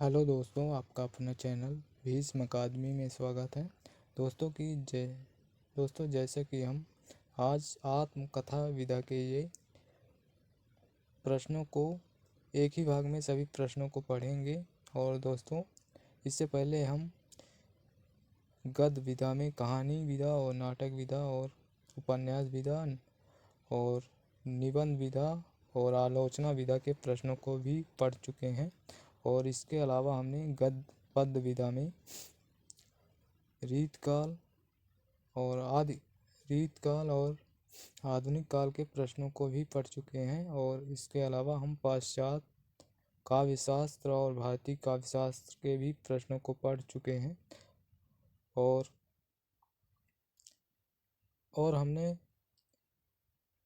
Hello दोस्तों, आपका अपना चैनल भीष्म अकादमी में स्वागत है। दोस्तों जैसे कि हम आज आत्मकथा विधा के ये प्रश्नों को एक ही भाग में सभी प्रश्नों को पढ़ेंगे। और दोस्तों, इससे पहले हम गद्य विधा में कहानी विधा और नाटक विधा और उपन्यास विधा और निबंध विधा और आलोचना विधा के प्रश्नों को भी पढ़ चुके हैं। और इसके अलावा हमने गद्य पद्य विधा में रीतकाल और आधुनिक काल के प्रश्नों को भी पढ़ चुके हैं। और इसके अलावा हम पाश्चात्य काव्यशास्त्र और भारतीय काव्यशास्त्र के भी प्रश्नों को पढ़ चुके हैं। और हमने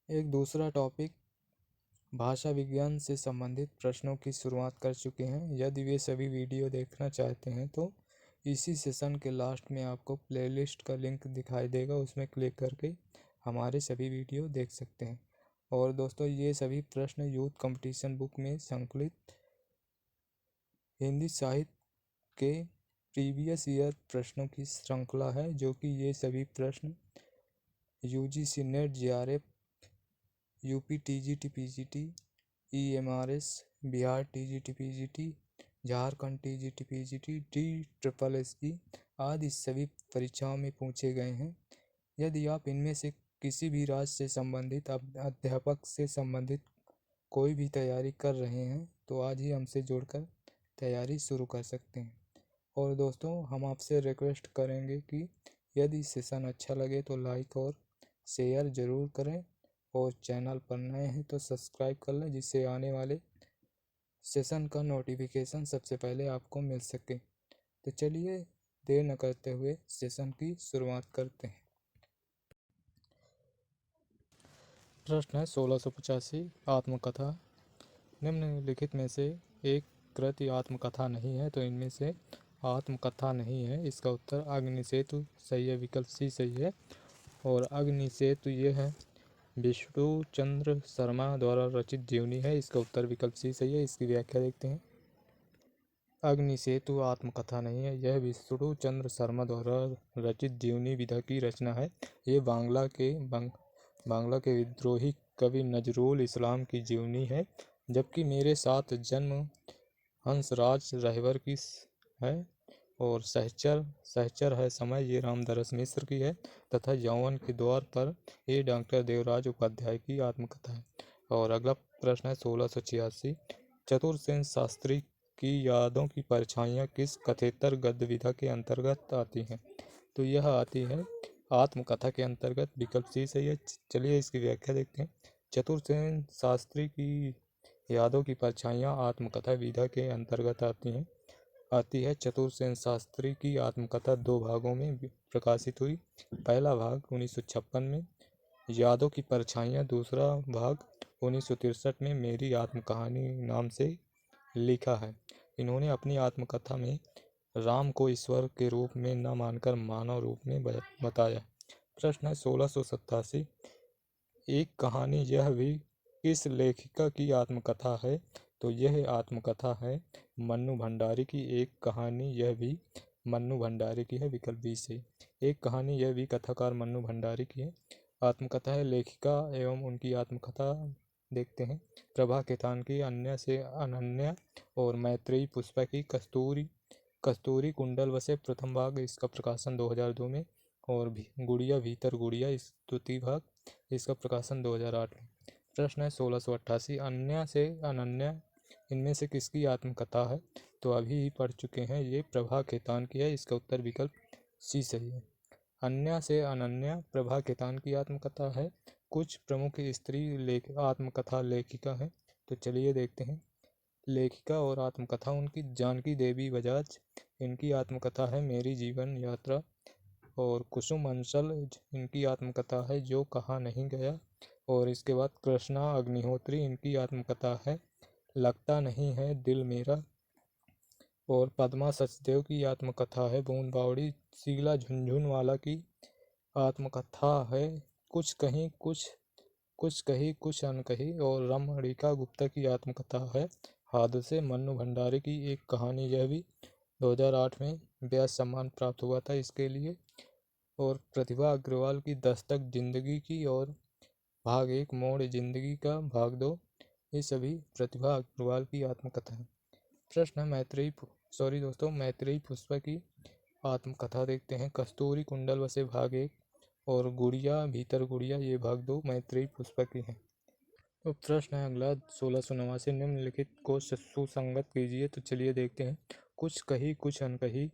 एक दूसरा टॉपिक भाषा विज्ञान से संबंधित प्रश्नों की शुरुआत कर चुके हैं। यदि वे सभी वीडियो देखना चाहते हैं तो इसी सेशन के लास्ट में आपको प्लेलिस्ट का लिंक दिखाई देगा, उसमें क्लिक करके हमारे सभी वीडियो देख सकते हैं। और दोस्तों, ये सभी प्रश्न यूथ कंपटीशन बुक में संकलित हिंदी साहित्य के प्रीवियस ईयर प्रश्नों की श्रृंखला है, जो कि ये सभी प्रश्न UGC net, JRF, UP TGT PGT, EMRS, Bihar TGT PGT, Jharkhand TGT PGT, DSSS आदि सभी परीक्षाओं में पूछे गए हैं। यदि आप इनमें से किसी भी राज्य से संबंधित अध्यापक से संबंधित कोई भी तैयारी कर रहे हैं तो आज ही हमसे जुड़कर तैयारी शुरू कर सकते हैं। और दोस्तों, हम आपसे रिक्वेस्ट करेंगे कि यदि सेशन अच्छा लगे तो लाइक और शेयर ज़रूर करें, और चैनल पर नए हैं तो सब्सक्राइब कर लें, जिससे आने वाले सेशन का नोटिफिकेशन सबसे पहले आपको मिल सके। तो चलिए देर न करते हुए सेशन की शुरुआत करते हैं। प्रश्न है 1685, आत्मकथा। निम्नलिखित में से एक कृति आत्मकथा नहीं है, तो इनमें से आत्मकथा नहीं है। इसका उत्तर अग्निसेतु सही है, विकल्प सी सही है। और अग्निसेतु ये है विष्णु चंद्र शर्मा द्वारा रचित जीवनी है। इसका उत्तर विकल्प सी सही है। इसकी व्याख्या देखते हैं। अग्निसेतु आत्मकथा नहीं है, यह विष्णु चंद्र शर्मा द्वारा रचित जीवनी विधा की रचना है। ये बांग्ला के विद्रोही कवि नजरुल इस्लाम की जीवनी है, जबकि मेरे साथ जन्म हंसराज रहबर की है। और सहचर है समय, ये रामदरस मिश्र की है। तथा यौवन के द्वार पर, ये डॉक्टर देवराज उपाध्याय की आत्मकथा है। और अगला प्रश्न है 1686, चतुरसेन शास्त्री की यादों की परछाइयाँ किस कथेतर गद्य विधा के अंतर्गत आती हैं? तो यह आती है आत्मकथा के अंतर्गत, विकल्प सी सही है। चलिए इसकी व्याख्या देखते हैं। चतुरसेन शास्त्री की यादों की परछाइयाँ आत्मकथा विधा के अंतर्गत आती है। चतुरसेन शास्त्री की आत्मकथा दो भागों में प्रकाशित हुई। पहला भाग 1956 में यादों की परछाइयाँ, दूसरा भाग 1963 में मेरी आत्मकहानी नाम से लिखा है। इन्होंने अपनी आत्मकथा में राम को ईश्वर के रूप में न मानकर मानव रूप में बताया। प्रश्न है 1687, एक कहानी यह भी किस लेखिका की आत्मकथा है? तो यह आत्मकथा है मन्नू भंडारी की। एक कहानी यह भी मन्नू भंडारी की है, विकल्प बी से। एक कहानी यह भी कथाकार मन्नू भंडारी की है। आत्मकथा है। लेखिका एवं उनकी आत्मकथा देखते हैं। प्रभा खेतान की अन्य से अनन्या और मैत्रेयी पुष्पा की कस्तूरी कुंडल वसे प्रथम भाग, इसका प्रकाशन 2002 में। और गुड़िया भीतर गुड़िया इस द्वितीय भाग, इसका प्रकाशन 2008 में। प्रश्न है 1688, अन्या से अनन्या इनमें से किसकी आत्मकथा है? तो अभी ही पढ़ चुके हैं, ये प्रभा खेतान की है। इसका उत्तर विकल्प सी सही है। अन्या से अनन्या प्रभा खेतान की आत्मकथा है। कुछ प्रमुख स्त्री आत्मकथा लेखिका है, तो चलिए देखते हैं। लेखिका और आत्मकथा उनकी जानकी देवी बजाज, इनकी आत्मकथा है मेरी जीवन यात्रा। और कुसुम अंशल, इनकी आत्मकथा है जो कहा नहीं गया। और इसके बाद कृष्णा अग्निहोत्री, इनकी आत्मकथा है लगता नहीं है दिल मेरा। और पद्मा सचदेव की आत्मकथा है बूंद बावड़ी। शीला झुनझुनवाला की आत्मकथा है कुछ कहीं कुछ कही कुछ अनकही। और रमणिका गुप्ता की आत्मकथा है हादसे मन्नू भंडारी की एक कहानी, यह भी 2008 में व्यास सम्मान प्राप्त हुआ था इसके लिए। और प्रतिभा अग्रवाल की दस्तक जिंदगी की और भाग 1 मोड़ जिंदगी का भाग 2, ये सभी प्रतिभा अग्रवाल की आत्मकथा है। प्रश्न है मैत्रेयी पुष्पा की आत्मकथा देखते हैं। कस्तूरी कुंडल वसे भाग 1 और गुड़िया भीतर गुड़िया ये भाग 2 मैत्रेयी पुष्पा की है। तो प्रश्न है अगला 1689, निम्नलिखित को सुसंगत कीजिए। तो चलिए देखते हैं। कुछ कही कुछ अनकही,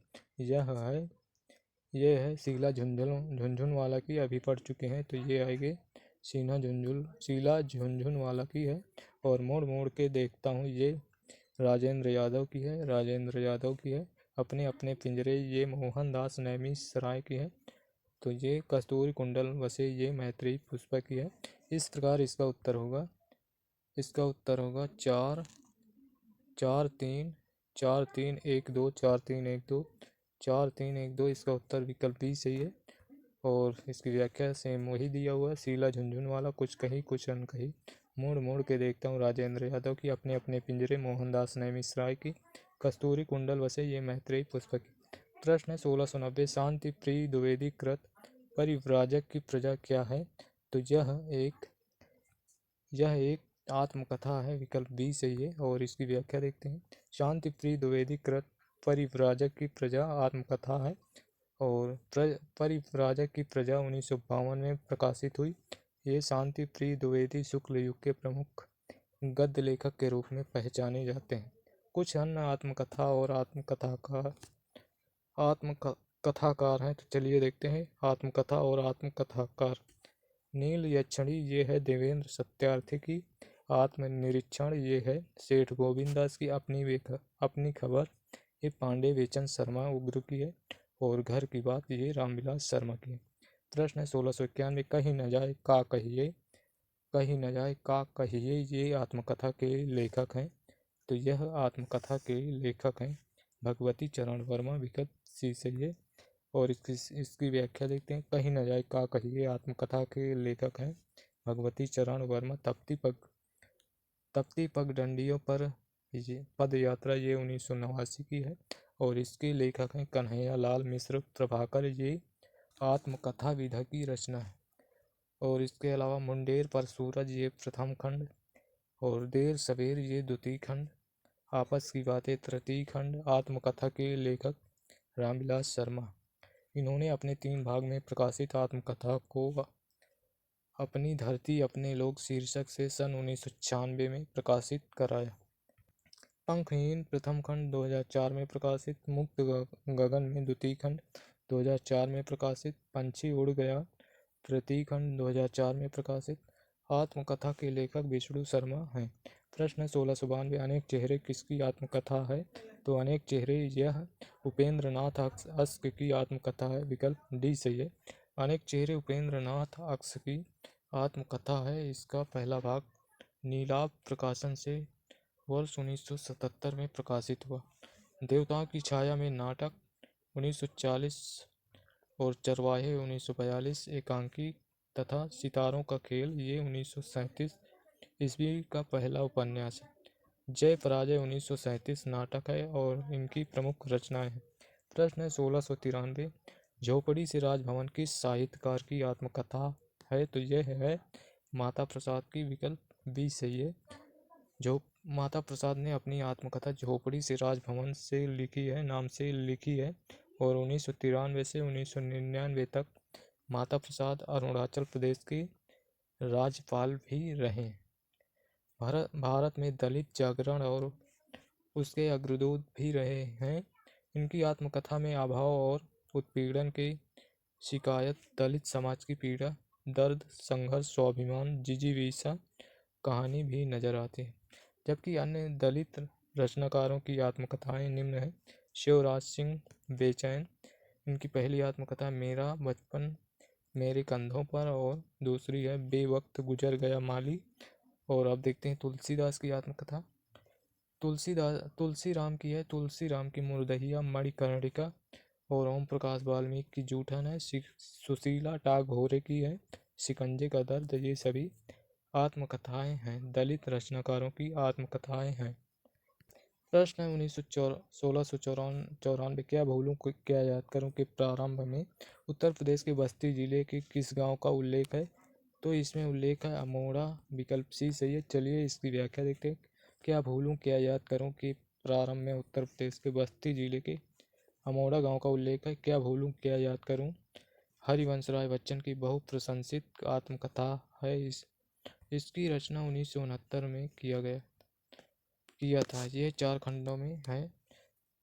यह है शीला झुनझुनवाला की, अभी पढ़ चुके हैं। तो ये आएगी शीला झुनझुनवाला की है। और मोड़ मोड़ के देखता हूँ, ये राजेंद्र यादव की है। अपने अपने पिंजरे, ये मोहनदास नैमिषारण्य की है। तो ये कस्तूरी कुंडल वसे ये मैत्रेयी पुष्पा की है। इस प्रकार इसका उत्तर होगा 4-3-1-2 4-3-1-2 4-3-1-2। इसका उत्तर विकल्प बी सही है। और इसकी व्याख्या सेम वही दिया हुआ है। शीला झुनझुनवाला, कुछ कही कुछ अनकही, मोड़ मोड़ के देखता हूँ, राजेंद्र यादव की, अपने अपने पिंजरे मोहनदास नैमिषारण्य की, कस्तूरी कुंडल वसे ये मैत्रेयी पुष्पा की। प्रश्न है 1690, शांति प्रिय द्विवेदी कृत परिव्राजक की प्रजा क्या है? तो यह एक आत्मकथा है, विकल्प बी सही है। और इसकी व्याख्या देखते हैं। शांति प्रिय द्विवेदी कृत परिव्राजक की प्रजा आत्मकथा है। और परिव्राजक की प्रजा 1952 में प्रकाशित हुई। ये शांति प्रिय द्विवेदी शुक्ल युग के प्रमुख गद्य लेखक के रूप में पहचाने जाते हैं। कुछ अन्य आत्मकथा और आत्मकथाकार हैं। तो चलिए देखते हैं आत्मकथा और आत्मकथाकार। नील यक्षिणी, ये है देवेंद्र सत्यार्थी की। आत्मनिरीक्षण, ये है सेठ गोविंददास की। अपनी खबर, ये पांडे बेचन शर्मा उग्र की है। और घर की बात, ये रामविलास शर्मा की है। प्रश्न है 1691, कहीं न जाए का कहिए, ये आत्मकथा के लेखक हैं। तो यह आत्मकथा के लेखक हैं भगवती चरण वर्मा, विकल्प सी सही है। और इसकी व्याख्या देखते हैं। कहीं न जाए का कहिए आत्मकथा के लेखक हैं भगवती चरण वर्मा। तपती पगडंडियों पर ये पद यात्रा, ये 1989 की है। और इसके लेखक हैं कन्हैया लाल मिश्र प्रभाकर। ये आत्मकथा विधा की रचना है। और इसके अलावा मुंडेर पर सूरज, ये प्रथम खंड। और देर सवेर, ये द्वितीय खंड। आपस की बातें तृतीय खंड। आत्मकथा के लेखक रामविलास शर्मा। इन्होंने अपने 3 भाग में प्रकाशित आत्मकथा को अपनी धरती अपने लोग शीर्षक से सन 1996 में प्रकाशित कराया। पंखहीन प्रथम खंड 2004 में प्रकाशित। मुक्त गगन में द्वितीय खंड 2004 में प्रकाशित। पंछी उड़ गया तृतीय खंड 2004 में प्रकाशित। आत्मकथा के लेखक विष्णु शर्मा हैं। प्रश्न 1692, अनेक चेहरे किसकी आत्मकथा है? तो अनेक चेहरे, यह उपेंद्र नाथ अक्स की आत्मकथा है, विकल्प डी सही है। अनेक चेहरे उपेंद्र नाथ अक्स की आत्मकथा है। इसका पहला भाग नीलाभ प्रकाशन से वर्ष 1977 में प्रकाशित हुआ। देवताओं की छाया में नाटक 1940 और चरवाहे 1942, एकांकी तथा सितारों का खेल, ये 1937 ईस्वी का पहला उपन्यास है। जय पराजय 1937 नाटक है और इनकी प्रमुख रचनाएं हैं। प्रश्न है 1693, झोपड़ी से राजभवन किस साहित्यकार की आत्मकथा है? तो यह है माता प्रसाद की, विकल्प बी सही है। जो माता प्रसाद ने अपनी आत्मकथा झोपड़ी से राजभवन से लिखी है, नाम से लिखी है। और 1993 से 1999 तक माता प्रसाद अरुणाचल प्रदेश के राज्यपाल भी रहे। भारत में दलित जागरण और उसके अग्रदूत भी रहे हैं। इनकी आत्मकथा में अभाव और उत्पीड़न की शिकायत, दलित समाज की पीड़ा, दर्द, संघर्ष, स्वाभिमान, जिजीविषा कहानी भी नजर आती है। जबकि अन्य दलित रचनाकारों की आत्मकथाएं निम्न है। शिवराज सिंह बेचैन, इनकी पहली आत्मकथा मेरा बचपन मेरे कंधों पर, और दूसरी है बेवक्त गुजर गया माली। और अब देखते हैं तुलसीदास की आत्मकथा। तुलसीराम की है, तुलसीराम की मुर्दहिया मणिकर्णिका। और ओम प्रकाश वाल्मीकि की जूठन है। सुशीला टागोरे की है शिकंजे का दर्द। ये सभी आत्मकथाएं हैं, दलित रचनाकारों की आत्मकथाएं हैं। प्रश्न है 1694 क्या भूलूं क्या याद करूं के प्रारंभ में उत्तर प्रदेश के बस्ती जिले के किस गांव का उल्लेख है। तो इसमें उल्लेख है अमोड़ा। विकल्प सी सही है। चलिए इसकी व्याख्या देखते हैं। क्या भूलूं क्या याद करूं के प्रारंभ में उत्तर प्रदेश के बस्ती जिले के अमोड़ा गांव का उल्लेख है। क्या भूलूं क्या याद करूं हरिवंश राय बच्चन की बहुप्रशंसित आत्मकथा है। इसकी रचना 1969 में किया था। यह 4 खंडों में है।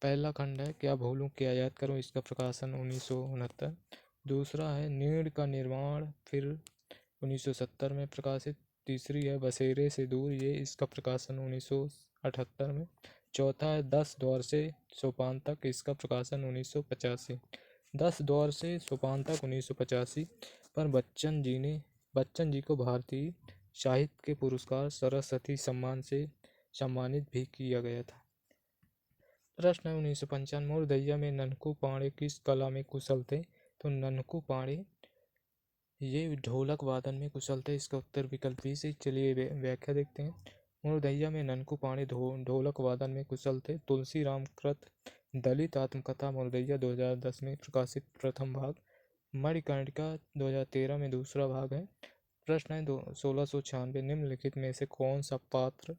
पहला खंड है क्या भूलूं क्या याद करूं, इसका प्रकाशन 1969। दूसरा है नीड़ का निर्माण, फिर 1970 में प्रकाशित। तीसरी है बसेरे से दूर, ये इसका प्रकाशन 1978 में। चौथा है 10 द्वार से सोपान तक, इसका प्रकाशन 1985। 10 द्वार से सोपान तक 1985 पर बच्चन जी को भारतीय साहित्य के पुरस्कार सरस्वती सम्मान से सम्मानित भी किया गया था। प्रश्न है 1955 मुर्दैया में ननकू पांडे किस कला में कुशल थे। तो ननकू पांडे ये ढोलक वादन में कुशल थे। इसका उत्तर विकल्प बी से। चलिए व्याख्या देखते हैं। मुर्दैया में ननकू पांडे ढोलक वादन में कुशल थे। तुलसी राम कृत दलित आत्मकथा मुर्दैया 2010 में प्रकाशित प्रथम भाग। मणिकर्णिका 2013 में दूसरा भाग है। प्रश्न है 1696 निम्नलिखित में से कौन सा पात्र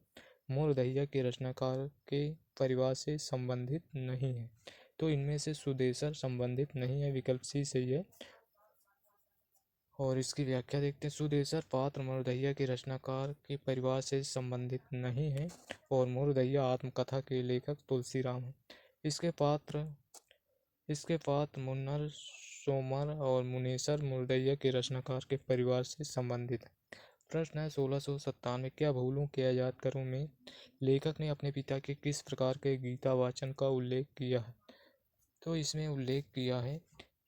मुर्दैया के रचनाकार के परिवार से संबंधित नहीं है। तो इनमें से सुदेसर संबंधित नहीं है। विकल्प सी सही है। और इसकी व्याख्या देखते हैं। सुदेसर पात्र मुर्दैया के रचनाकार के परिवार से संबंधित नहीं है और मुर्दैया आत्मकथा के लेखक तुलसीराम है। इसके पात्र मुन्नर सोमर और मुनेसर मुर्दैया के रचनाकार के परिवार से संबंधित है। प्रश्न है 1697 क्या भूलूं क्या याद करूं में लेखक ने अपने पिता के किस प्रकार के गीता वाचन का उल्लेख किया है। तो इसमें उल्लेख किया है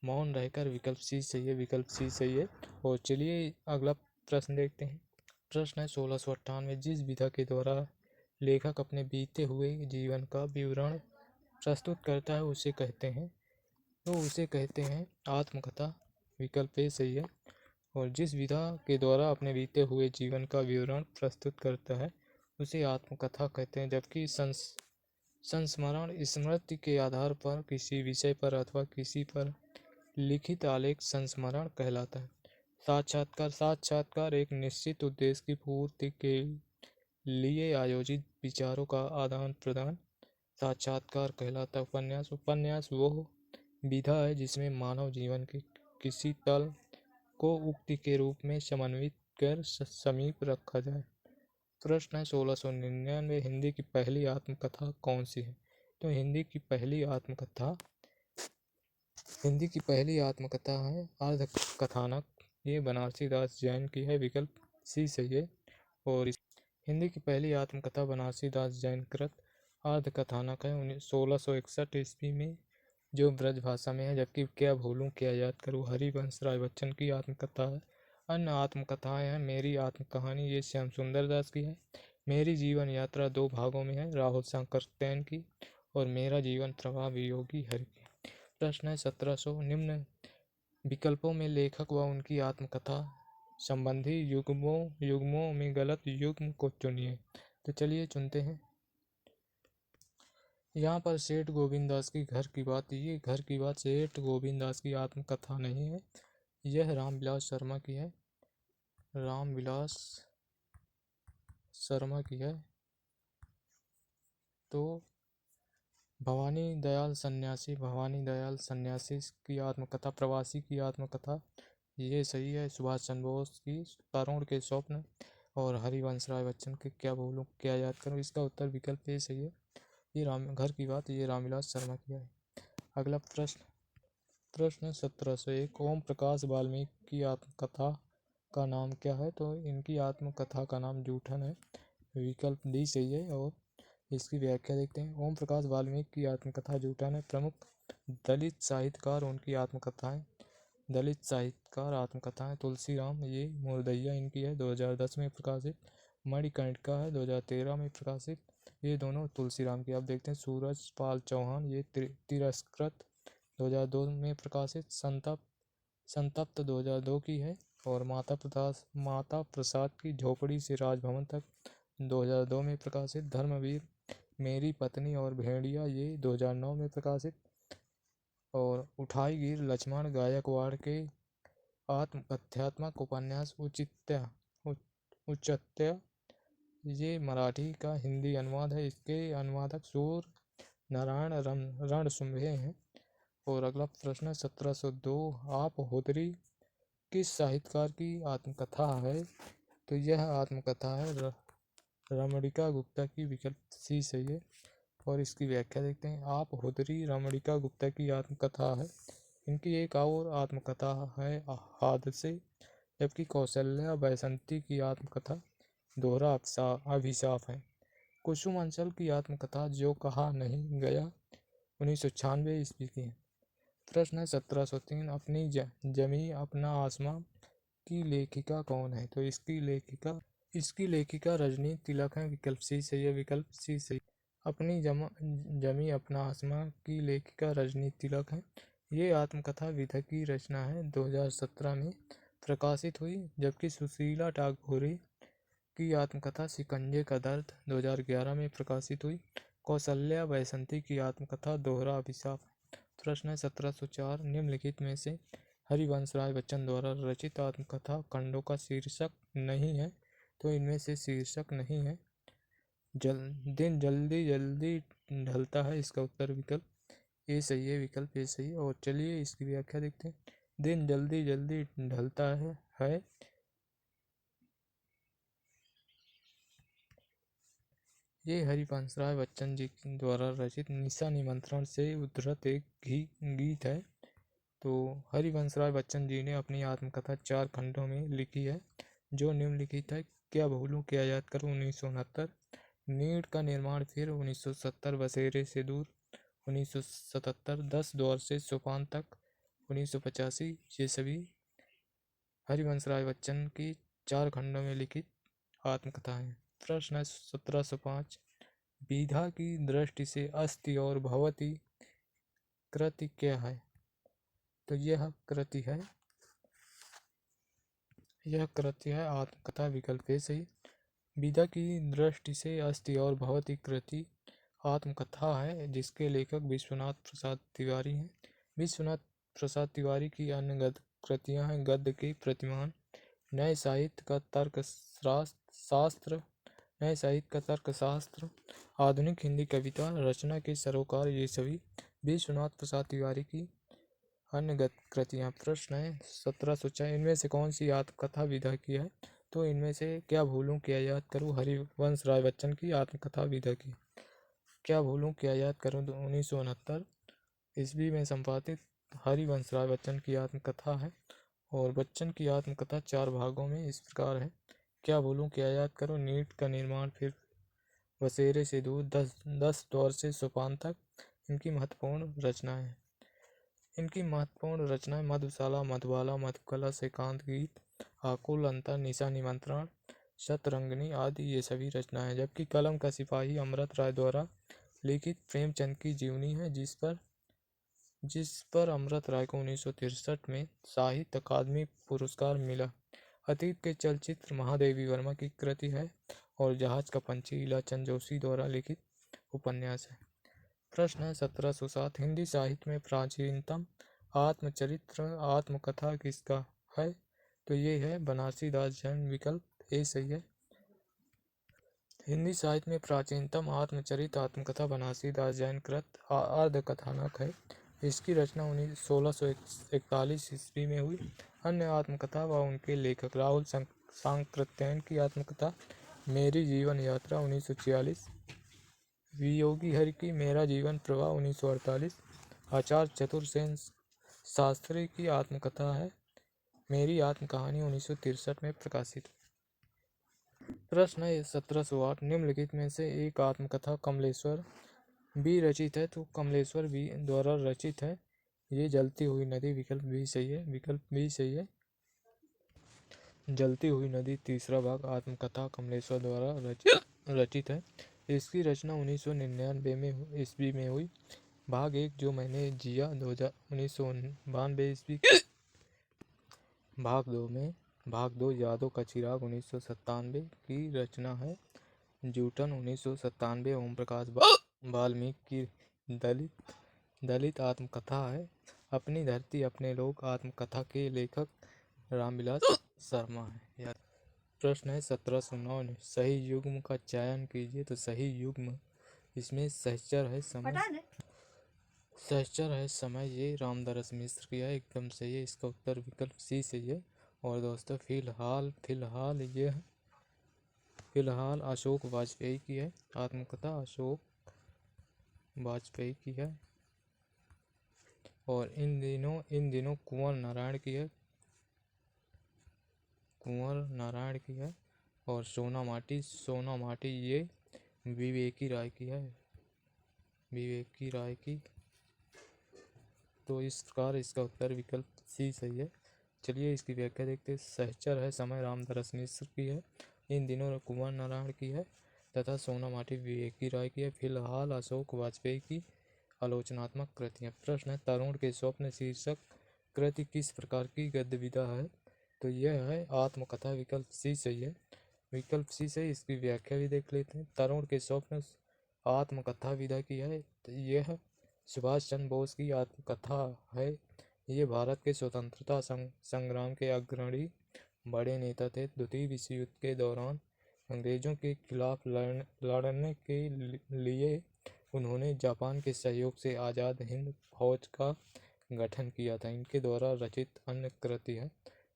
मौन रहकर। विकल्प सी सही है। विकल्प सी सही है। और चलिए अगला प्रश्न देखते हैं। प्रश्न है 1698 जिस विधा के द्वारा लेखक अपने बीते हुए जीवन का विवरण प्रस्तुत करता है उसे कहते हैं आत्मकथा। विकल्प ए सही है। और जिस विधा के द्वारा अपने बीते हुए जीवन का विवरण प्रस्तुत करता है उसे आत्मकथा कहते हैं। जबकि संस्मरण स्मृति के आधार पर किसी विषय पर अथवा किसी पर लिखित आलेख संस्मरण कहलाता है। साक्षात्कार एक निश्चित उद्देश्य की पूर्ति के लिए आयोजित विचारों का आदान प्रदान साक्षात्कार कहलाता है। उपन्यास वो विधा है जिसमें मानव जीवन के किसी तल को उक्ति के रूप में समन्वित कर समीप रखा जाए। प्रश्न है 1699 हिंदी की पहली आत्मकथा कौन सी है। तो हिंदी की पहली आत्मकथा है अर्ध कथानक। ये बनारसी दास जैन की है। विकल्प सी सही है। और हिंदी की पहली आत्मकथा बनारसी दास जैन कृत अर्ध कथानक है 1661 ईस्वी में जो ब्रज भाषा में है। जबकि क्या भूलूं क्या याद करूं हरिवंश राय बच्चन की आत्मकथा है। अन्य आत्मकथाएं हैं मेरी आत्म कहानी, ये श्याम सुंदर दास की है। मेरी जीवन यात्रा 2 भागों में है, राहुल शंकरतैन की। और मेरा जीवन प्रवाह वियोगी हरि की। प्रश्न है 1700 निम्न विकल्पों में लेखक व उनकी आत्मकथा संबंधी युग्मों में गलत युग्म को चुनिए। तो चलिए चुनते हैं। यहाँ पर सेठ गोविंद दास की घर की बात, ये घर की बात सेठ गोविंद दास की आत्मकथा नहीं है, यह रामविलास शर्मा की है। रामविलास शर्मा की है। तो भवानी दयाल सन्यासी की आत्मकथा, प्रवासी की आत्मकथा, ये सही है। सुभाष चंद्र बोस की तरुण के स्वप्न और हरिवंश राय बच्चन के क्या भूलूं क्या याद करूं, इसका उत्तर विकल्प ए सही है। ये घर की बात ये रामविलास शर्मा की है। अगला प्रश्न 1701 ओम प्रकाश वाल्मीकि की आत्मकथा का नाम क्या है। तो इनकी आत्मकथा का नाम जूठन है। विकल्प डी सही है। और इसकी व्याख्या देखते हैं। ओम प्रकाश वाल्मीकि की आत्मकथा जूठन है। प्रमुख दलित साहित्यकार उनकी आत्मकथाएं तुलसीराम, ये मुर्दैया इनकी है 2010 में प्रकाशित। मणिकर्णिका है 2013 में प्रकाशित। ये दोनों तुलसीराम की। अब देखते हैं सूरज पाल चौहान, ये तिरस्कृत 2002 में प्रकाशित। संतप्त 2002 की है। और माता प्रसाद की झोपड़ी से राजभवन तक 2002 में प्रकाशित। धर्मवीर मेरी पत्नी और भेड़िया, ये 2009 में प्रकाशित। और उठाई गिर लक्ष्मण गायकवाड़ के आत्मकथात्मक उपन्यास उचत्या, ये मराठी का हिंदी अनुवाद है। इसके अनुवादक सूर्य नारायण रणसुंभे हैं। और अगला प्रश्न है 1702, आप होतरी किस साहित्यकार की आत्मकथा है? तो यह आत्मकथा है रमणिका गुप्ता की। विकल्प सी सही है। और इसकी व्याख्या देखते हैं। आप होतरी रमणिका गुप्ता की आत्मकथा है। इनकी एक और आत्मकथा है हादसे, जबकि कौशल्या बैसंती की आत्मकथा दोहरा अभिशाप है। कुसुम अंचल की आत्मकथा जो कहा नहीं गया 1996 ईस्वी की है। प्रश्न है 1703, अपनी जमी अपना आसमां की लेखिका कौन है? तो इसकी लेखिका रजनी तिलक है। विकल्प सी सही है। विकल्प सी सही। अपनी जमी अपना आसमां की लेखिका रजनी तिलक है। ये आत्मकथा विधा की रचना है, 2017 में प्रकाशित हुई। जबकि सुशीला टागोरी की आत्मकथा शिकंजे का दर्द 2011 में प्रकाशित हुई। कौशल्या बैसंती की आत्मकथा दोहरा अभिशाप। प्रश्न है 1704, निम्नलिखित में से हरिवंश राय बच्चन द्वारा रचित आत्मकथा खंडों का शीर्षक नहीं है? तो इनमें से शीर्षक नहीं है। दिन जल्दी जल्दी ढलता है, इसका उत्तर विकल्प ए सही है। विकल्प ए सही है। और चलिए इसकी व्याख्या देखते हैं। दिन जल्दी जल्दी ढलता है ये हरिवंश राय बच्चन जी द्वारा रचित निशा निमंत्रण से उद्धृत एक गीत है। तो हरिवंश राय बच्चन जी ने अपनी आत्मकथा 4 खंडों में लिखी है, जो निम्नलिखित है। क्या भूलूं क्या याद करूं 1969, नीड़ का निर्माण फिर 1970, बसेरे से दूर 1977, 10 द्वार से सोपान तक 1985, ये सभी हरिवंश राय बच्चन की 4 खंडों में लिखित आत्मकथा है। प्रश्न 1705, विधा की दृष्टि से अस्ति और भवति कृति क्या है? तो यह कृति है आत्मकथा। विकल्प ए सही। विधा की दृष्टि से अस्ति और भवति कृति आत्मकथा है, जिसके लेखक विश्वनाथ प्रसाद तिवारी हैं। विश्वनाथ प्रसाद तिवारी की अन्य गद्य कृतियां हैं गद्य के प्रतिमान, नए साहित्य का तर्कशास्त्र, आधुनिक हिंदी कविता रचना के सरोकार, ये सभी विश्वनाथ प्रसाद तिवारी की अन्य गद्य कृतियां। प्रश्न है 1704, इनमें से कौन सी आत्मकथा विधा की है? तो इनमें से क्या भूलूं क्या याद करूं हरिवंश राय बच्चन की आत्मकथा विधा की। क्या भूलूं क्या याद करूं 1969 ईस्वी में संपादित हरिवंश राय बच्चन की आत्मकथा है। और बच्चन की आत्मकथा 4 भागों में इस प्रकार है। क्या भूलूं क्या याद करूं, नीट का निर्माण फिर, बसेरे से दूर, 10 दौर से सोपान तक। इनकी महत्वपूर्ण रचनाएं मधुशाला, मधुबाला, मधुकला, श्रीकांत गीत, आकुल अंतर, निशा निमंत्रण, शतरंगिणी आदि ये सभी रचनाएं। जबकि कलम का सिपाही अमृत राय द्वारा लिखित प्रेमचंद की जीवनी है, जिस पर अमृत राय को 1963 में साहित्य अकादमी पुरस्कार मिला। अतीत के चलचित्र महादेवी वर्मा की कृति है। और जहाज का पंछी इलाचंद जोशी द्वारा लिखित उपन्यास है। प्रश्न है 1707, हिंदी साहित्य में प्राचीनतम आत्मचरित्र आत्मकथा किसका है? तो ये है बनारसी दास जैन। विकल्प ए सही है। हिंदी साहित्य में प्राचीनतम आत्मचरित आत्मकथा बनारसी दास जैन कृत अर्धकथानक है। इसकी रचना 1641 ईस्वी में हुई। अन्य आत्मकथा व उनके लेखक राहुल सांकृत्यायन की आत्मकथा मेरी जीवन यात्रा 1946, वियोगी हरि की मेरा जीवन प्रवाह 1948, आचार्य चतुर्सेन शास्त्री की आत्मकथा है मेरी आत्मकहानी 1963 में प्रकाशित। प्रश्न है 1708, निम्नलिखित में से एक आत्मकथा कमलेश्वर बी रचित है? तो कमलेश्वर बी द्वारा रचित है ये जलती हुई नदी। विकल्प बी सही है। विकल्प बी सही है। जलती हुई नदी तीसरा भाग आत्मकथा कमलेश्वर द्वारा रचित है। इसकी रचना 1999 में ईस्वी में हुई। भाग 1 जो मैंने जिया 1992 ईस्वी। भाग 2 यादों का चिराग 1997 की रचना है। जूठन 1997। ओम प्रकाश वाल्मीकि की दलित आत्मकथा है। अपनी धरती अपने लोग आत्मकथा के लेखक रामविलास शर्मा है। प्रश्न है 1709। सही युग्म का चयन कीजिए। तो सही युग्म इसमें सहचर है समय ये रामदास मिश्र की है, एकदम सही है। इसका उत्तर विकल्प सी सही है। और दोस्तों फिलहाल अशोक वाजपेयी की है आत्मकथा, अशोक वाजपेयी की है। और इन दिनों कुंवर नारायण की है। और सोना माटी ये विवेकी राय की। तो इस प्रकार इसका उत्तर विकल्प सी सही है। चलिए इसकी व्याख्या देखते हैं। सहचर है समय रामदास मिश्र की है, इन दिनों कुंवर नारायण की है तथा सोना माटी विवेकी राय की है। फिलहाल अशोक वाजपेयी की आलोचनात्मक कृतियाँ। प्रश्न है तरुण के स्वप्न शीर्षक कृति किस प्रकार की गद्य विधा है। तो यह है आत्मकथा, विकल्प सी सही है। विकल्प सी सही। इसकी व्याख्या भी देख लेते हैं। तरुण के स्वप्न आत्मकथा विधा की है। तो यह सुभाष चंद्र बोस की आत्मकथा है। ये भारत के स्वतंत्रता संग्राम के अग्रणी बड़े नेता थे। द्वितीय विश्व युद्ध के दौरान अंग्रेजों के खिलाफ लड़ने के लिए उन्होंने जापान के सहयोग से आज़ाद हिंद फौज का गठन किया था। इनके द्वारा रचित अन्य कृति है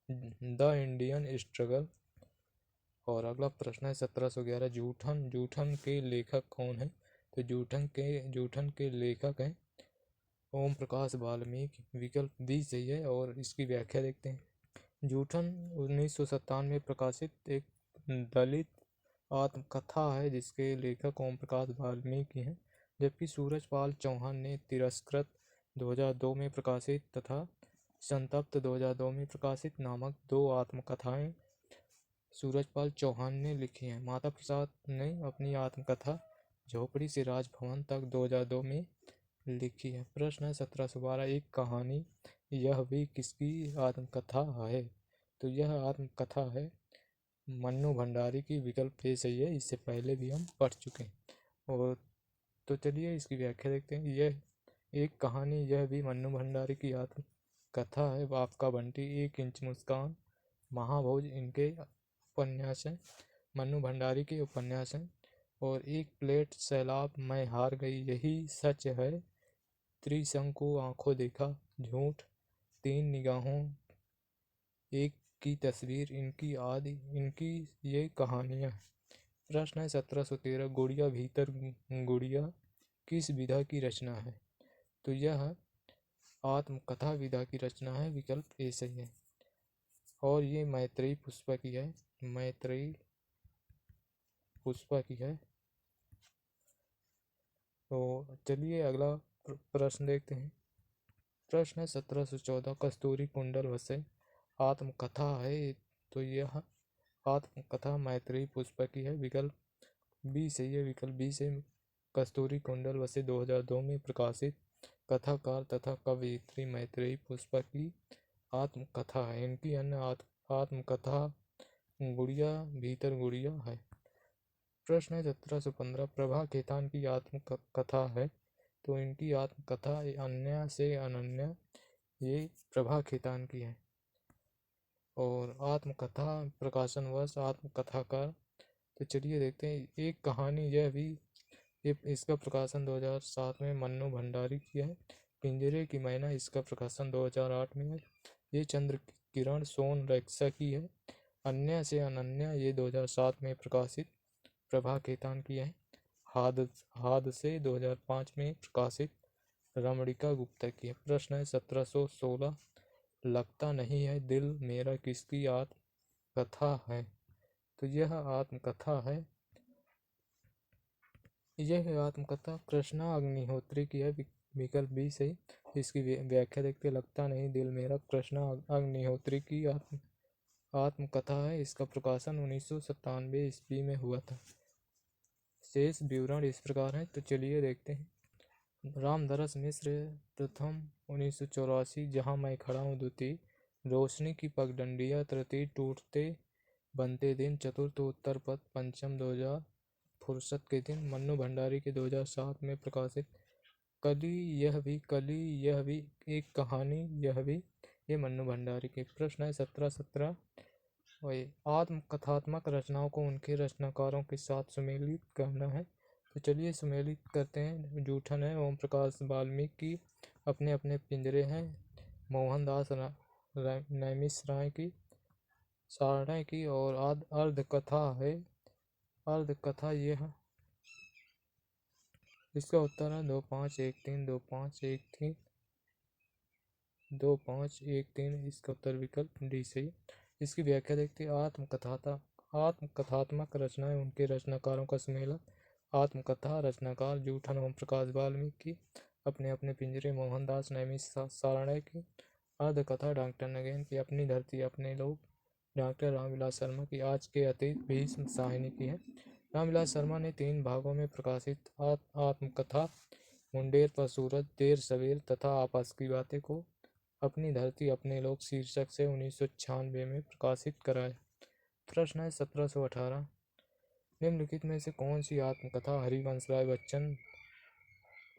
द इंडियन स्ट्रगल। और अगला प्रश्न है 1711। जूठन के लेखक कौन है। तो जूठन के लेखक हैं ओम प्रकाश वाल्मीकि, विकल्प बी सही है। और इसकी व्याख्या देखते हैं। जूठन 1997 में प्रकाशित एक दलित आत्मकथा है जिसके लेखक ओम प्रकाश वाल्मीकि हैं। जबकि सूरजपाल चौहान ने तिरस्कृत 2002 में प्रकाशित तथा संतप्त 2002 में प्रकाशित नामक दो आत्मकथाएं सूरजपाल चौहान ने लिखी हैं। माता प्रसाद ने अपनी आत्मकथा झोपड़ी से राजभवन तक 2002 में लिखी है। प्रश्न है 1712। एक कहानी यह भी किसकी आत्मकथा है। तो यह आत्मकथा है मन्नू भंडारी की, विकल्प ए सही है। इससे पहले भी हम पढ़ चुके हैं। और तो चलिए इसकी व्याख्या देखते हैं। यह एक कहानी यह भी मन्नू भंडारी की आत्मकथा है। आपका बंटी, 1 इंच मुस्कान, महाभोज इनके उपन्यास हैं, मन्नू भंडारी के उपन्यास हैं। और एक प्लेट सैलाब मैं हार गई, यही सच है, त्रिशंकु आंखों देखा झूठ, 3 निगाहों एक की तस्वीर, इनकी ये कहानियाँ। प्रश्न है 1713। गुड़िया भीतर गुड़िया किस विधा की रचना है। तो यह आत्मकथा विधा की रचना है, विकल्प ए सही है। और ये मैत्रेयी पुष्पा की है, मैत्रेयी पुष्पा की है। तो चलिए अगला प्रश्न देखते हैं। प्रश्न है 1714। कस्तूरी कुंडल वसे आत्मकथा है। तो यह आत्मकथा मैत्रेयी पुष्पा की है, विकल्प बी सही है। विकल्प बी से कस्तूरी कुंडल वसे 2002 में प्रकाशित कथाकार तथा कवयित्री मैत्रेयी पुष्पा की आत्मकथा है। इनकी अन्य आत्मकथा गुड़िया भीतर गुड़िया है। प्रश्न है 1715। प्रभा खेतान की आत्मकथा है। तो इनकी आत्मकथा अन्य से अनन्या ये प्रभा खेतान की है। और आत्मकथा प्रकाशन वर्ष आत्मकथाकार। तो चलिए देखते हैं। एक कहानी यह भी इसका प्रकाशन 2007 में मन्नू भंडारी की है। पिंजरे की मैना इसका प्रकाशन 2008 में है। ये चंद्र किरण सोन रेक्सा की है। अन्य से अनन्या ये 2007 में प्रकाशित प्रभा खेतान की है। हाद से 2005 में प्रकाशित रमणिका गुप्ता की है। प्रश्न है 1716। लगता नहीं है दिल मेरा किसकी आत्मकथा है। तो यह आत्मकथा कृष्णा अग्निहोत्री की है, विकल्प बी सही। इसकी व्याख्या देखते। लगता नहीं दिल मेरा कृष्णा अग्निहोत्री की आत्मकथा है। इसका प्रकाशन 1997 ईस्वी में हुआ था। शेष विवरण इस प्रकार है। तो चलिए देखते हैं। रामदास मिश्र प्रथम 1984, जहाँ मैं खड़ा हूँ द्वितीय, रोशनी की पगडंडियाँ तृतीय, टूटते बनते दिन चतुर्थ, उत्तर पथ पंचम 2000, फुर्सत के दिन, मन्नू भंडारी के 2007 में प्रकाशित कली यह भी एक कहानी, यह भी, ये मन्नू भंडारी के। प्रश्न है 17 वही आत्मकथात्मक रचनाओं को उनके रचनाकारों के साथ सुमेलित करना है। तो चलिए सुमेलित करते हैं। जूठन है ओम प्रकाश वाल्मीकि की, अपने अपने पिंजरे हैं मोहनदास नैमिषारण्य की, सारण्य की, और अर्धकथा है। अर्धकथा यह, इसका उत्तर है 2513 2513 2513। इसका उत्तर विकल्प डी सही। इसकी व्याख्या देखते हैं। आत्मकथात्मक रचनाएं उनके रचनाकारों का सुमेलन। आत्मकथा रचनाकार जूठन ओम प्रकाश वाल्मीकि, अपने अपने पिंजरे मोहनदास नैमिषारण्य की। अर्धकथा डॉक्टर नगेन की, अपनी धरती अपने लोग डॉक्टर रामविलास शर्मा की। आज के अतीत भीष्म साहिनी की है। रामविलास शर्मा ने 3 भागों में प्रकाशित आत्मकथा मुंडेर पर सूरज, देर सवेर तथा आपस की बातें को अपनी धरती अपने लोग शीर्षक से 1996 में प्रकाशित कराया। प्रश्न है 1718, निम्नलिखित में से कौन सी आत्मकथा हरिवंश राय बच्चन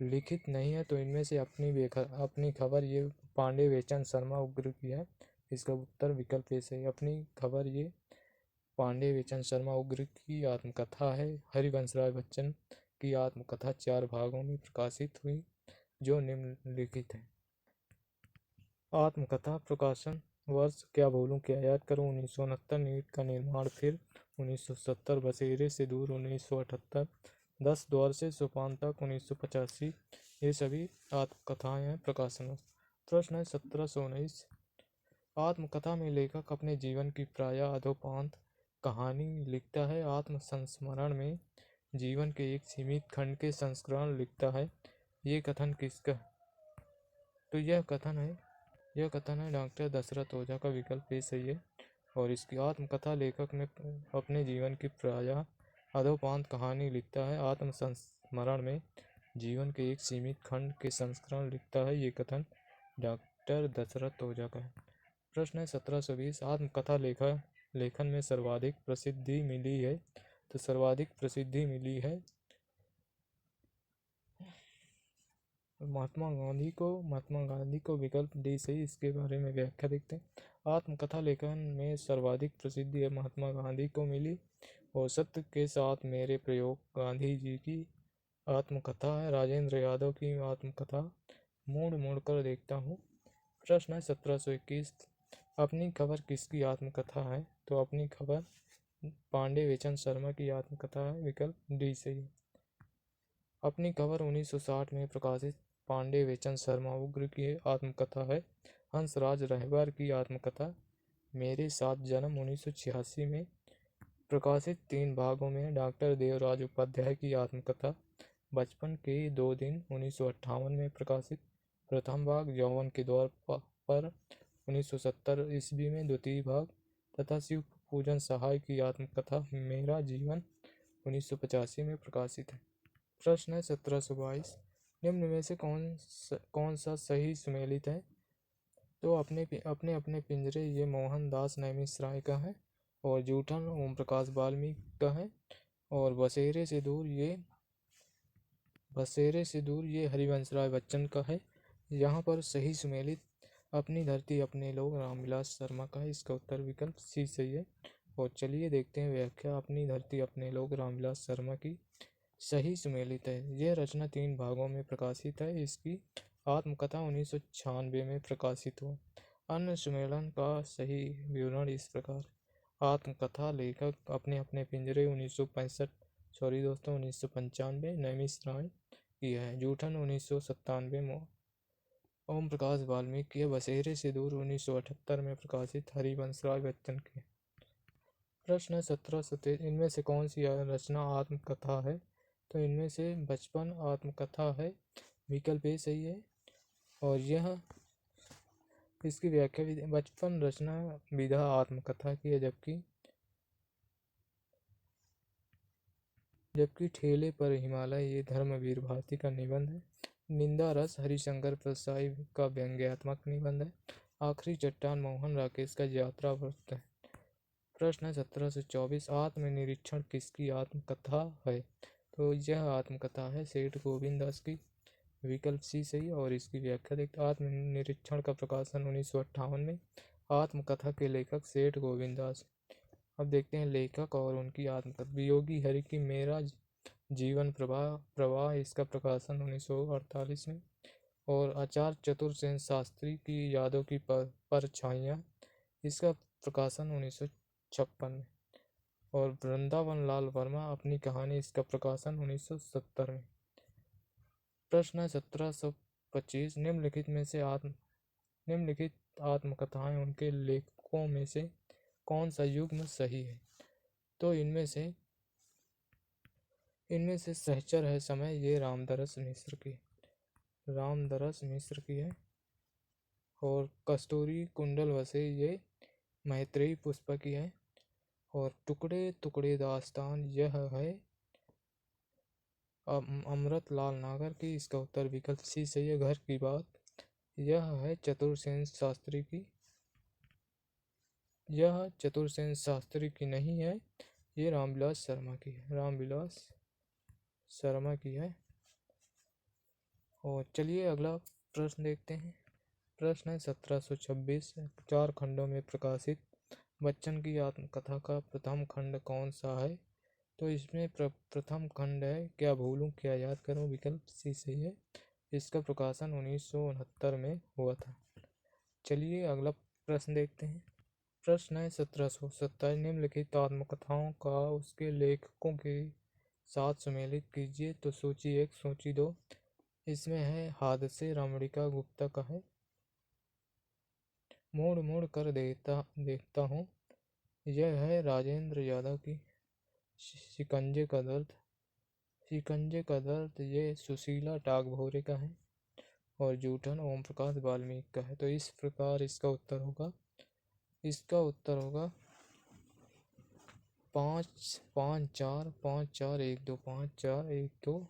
लिखित नहीं है? तो इनमें से अपनी खबर ये पांडे वेचन शर्मा उग्र की है। इसका उत्तर विकल्प ए सही। अपनी खबर ये पांडे वेचन शर्मा उग्र की आत्मकथा है। हरिवंश राय बच्चन की आत्मकथा 4 भागों में प्रकाशित हुई जो निम्नलिखित है। आत्मकथा प्रकाशन वर्ष क्या बोलूं क्या याद करूं 1969, नीट का निर्माण फिर 1970, बसेरे से दूर 1978, 10 द्वार से सोपान तक 1985। ये सभी आत्मकथाएं हैं प्रकाशन। प्रश्न है 1719, आत्मकथा में लेखक अपने जीवन की प्रायः अधोपांत कहानी लिखता है। आत्मसंस्मरण में जीवन के एक सीमित खंड के संस्करण लिखता है। ये कथन किसका? तो यह कथन है डॉक्टर दशरथ ओझा का। विकल्प ए सही है। और इसकी आत्मकथा लेखक में अपने जीवन की प्रायः अधोपांत कहानी लिखता है। आत्मसंस्मरण में जीवन के एक सीमित खंड के संस्करण लिखता है। ये कथन डॉक्टर दशरथ ओझा का है। प्रश्न है 1720, आत्मकथा लेखन में सर्वाधिक प्रसिद्धि मिली है। तो सर्वाधिक प्रसिद्धि मिली है महात्मा गांधी को। विकल्प डी सही। इसके बारे में व्याख्या देखते हैं। आत्मकथा लेखन में सर्वाधिक प्रसिद्धि है महात्मा गांधी को मिली। और सत्य के साथ मेरे प्रयोग गांधी जी की आत्मकथा है। राजेंद्र यादव की आत्मकथा मुड़ कर देखता हूँ। प्रश्न है 1721, अपनी खबर किसकी आत्मकथा है? तो अपनी खबर पांडे वेचन शर्मा की आत्मकथा है। विकल्प डी सही। अपनी खबर 1960 में प्रकाशित पांडे वेचन शर्मा उग्र की आत्मकथा है। हंसराज रहबर की आत्मकथा मेरे साथ जन्म 1986 में प्रकाशित 3 भागों में। डॉक्टर देवराज उपाध्याय की आत्मकथा बचपन के 2 दिन 1958 में प्रकाशित प्रथम भाग, यौवन के द्वार पर 1970 ईस्वी में द्वितीय भाग, तथा शिव पूजन सहाय की आत्मकथा मेरा जीवन 1985 में प्रकाशित है। प्रश्न है 1722, निम्न में से कौन सा सही सुमेलित है? तो अपने अपने पिंजरे ये मोहनदास नैमिषारण्य का है। और जूठन ओम प्रकाश वाल्मीकि का है। और बसेरे से दूर ये हरिवंश राय बच्चन का है। यहाँ पर सही सुमेलित अपनी धरती अपने लोग रामविलास शर्मा का है। इसका उत्तर विकल्प सी सही है। और चलिए देखते हैं व्याख्या। अपनी धरती अपने लोग रामविलास शर्मा की सही सुमेलित है। यह रचना 3 भागों में प्रकाशित है। इसकी आत्मकथा 1996 में प्रकाशित हुआ। अन्य सुमेलन का सही विवरण इस प्रकार। आत्मकथा लेखक अपने अपने पिंजरे 1995 नैमिषारण्य की है। जूठन 1997 ओम प्रकाश वाल्मीकि। बसेरे से दूर 1978 में प्रकाशित हरिवंश राय बच्चन की। प्रश्न है 1723, इनमें से कौन सी रचना आत्मकथा है? तो इनमें से बचपन आत्मकथा है। विकल्प ए सही है। और यह इसकी व्याख्या बचपन रचना विधा आत्मकथा की है, जबकि ठेले पर हिमालय ये धर्मवीर भारती का निबंध है। निंदा रस हरिशंकर प्रसाई का व्यंग्यात्मक निबंध है। आखिरी चट्टान मोहन राकेश का यात्रा वृत्त है। प्रश्न है 17 से 24, आत्मनिरीक्षण किसकी आत्मकथा है? तो यह आत्मकथा है सेठ गोविंद दास की। विकल्प सी सही। और इसकी व्याख्या देखते। आत्मनिरीक्षण का प्रकाशन 1958 में। आत्मकथा के लेखक सेठ गोविंद दास। अब देखते हैं लेखक और उनकी आत्मकथा। वियोगी हरि की मेरा जीवन प्रवाह इसका प्रकाशन 1948 में। और आचार्य चतुरसेन शास्त्री की यादों की परछाइयाँ इसका प्रकाशन 1956 में। और वृंदावन लाल वर्मा अपनी कहानी इसका प्रकाशन 1970 में। प्रश्न है 1725, निम्नलिखित आत्मकथाएं उनके लेखकों में से कौन सा युग्म सही है? तो इनमें से सहचर है समय ये रामदरस मिश्र की है। और कस्तूरी कुंडल वसे ये मैत्रेयी पुष्पा की है। और टुकड़े टुकड़े दास्तान यह है अमृत लाल नागर की। इसका उत्तर विकल्प सी सही है। घर की बात यह है चतुरसेन शास्त्री की नहीं है, ये रामविलास शर्मा की है। और चलिए अगला प्रश्न देखते हैं। प्रश्न है 1726, 4 खंडों में प्रकाशित बच्चन की आत्मकथा का प्रथम खंड कौन सा है? तो इसमें प्रथम खंड है क्या भूलूं क्या याद करूं। विकल्प सी सही है। इसका प्रकाशन 1969 में हुआ था। चलिए अगला प्रश्न देखते हैं। प्रश्न है 1727, निम्नलिखित आत्मकथाओं का उसके लेखकों के साथ सम्मिलित कीजिए। तो सूची 1, सूची 2 इसमें है हादसे रमणिका गुप्ता का है। मोड़ मोड़ कर देखता हूँ यह है राजेंद्र यादव की। शिकंजे का दर्द ये सुशीला टागभोरे का है। और जूठन ओम प्रकाश वाल्मीकि का है। तो इस प्रकार इसका उत्तर होगा 5-5-4-5-4-1-2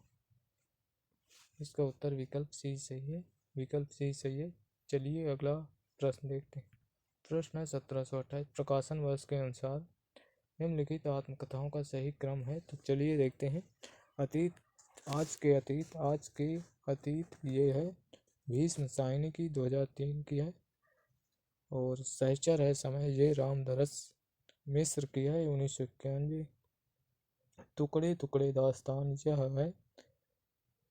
इसका उत्तर विकल्प सी सही है। चलिए अगला प्रश्न देखते हैं। प्रश्न है 1728, प्रकाशन वर्ष के अनुसार निम्नलिखित आत्मकथाओं का सही क्रम है। तो चलिए देखते हैं। आज के अतीत ये है भीष्म साइनी की 2003 की है। और सहचर है समय ये रामदरस मिश्र की है 1991। टुकड़े टुकड़े दास्तान यह है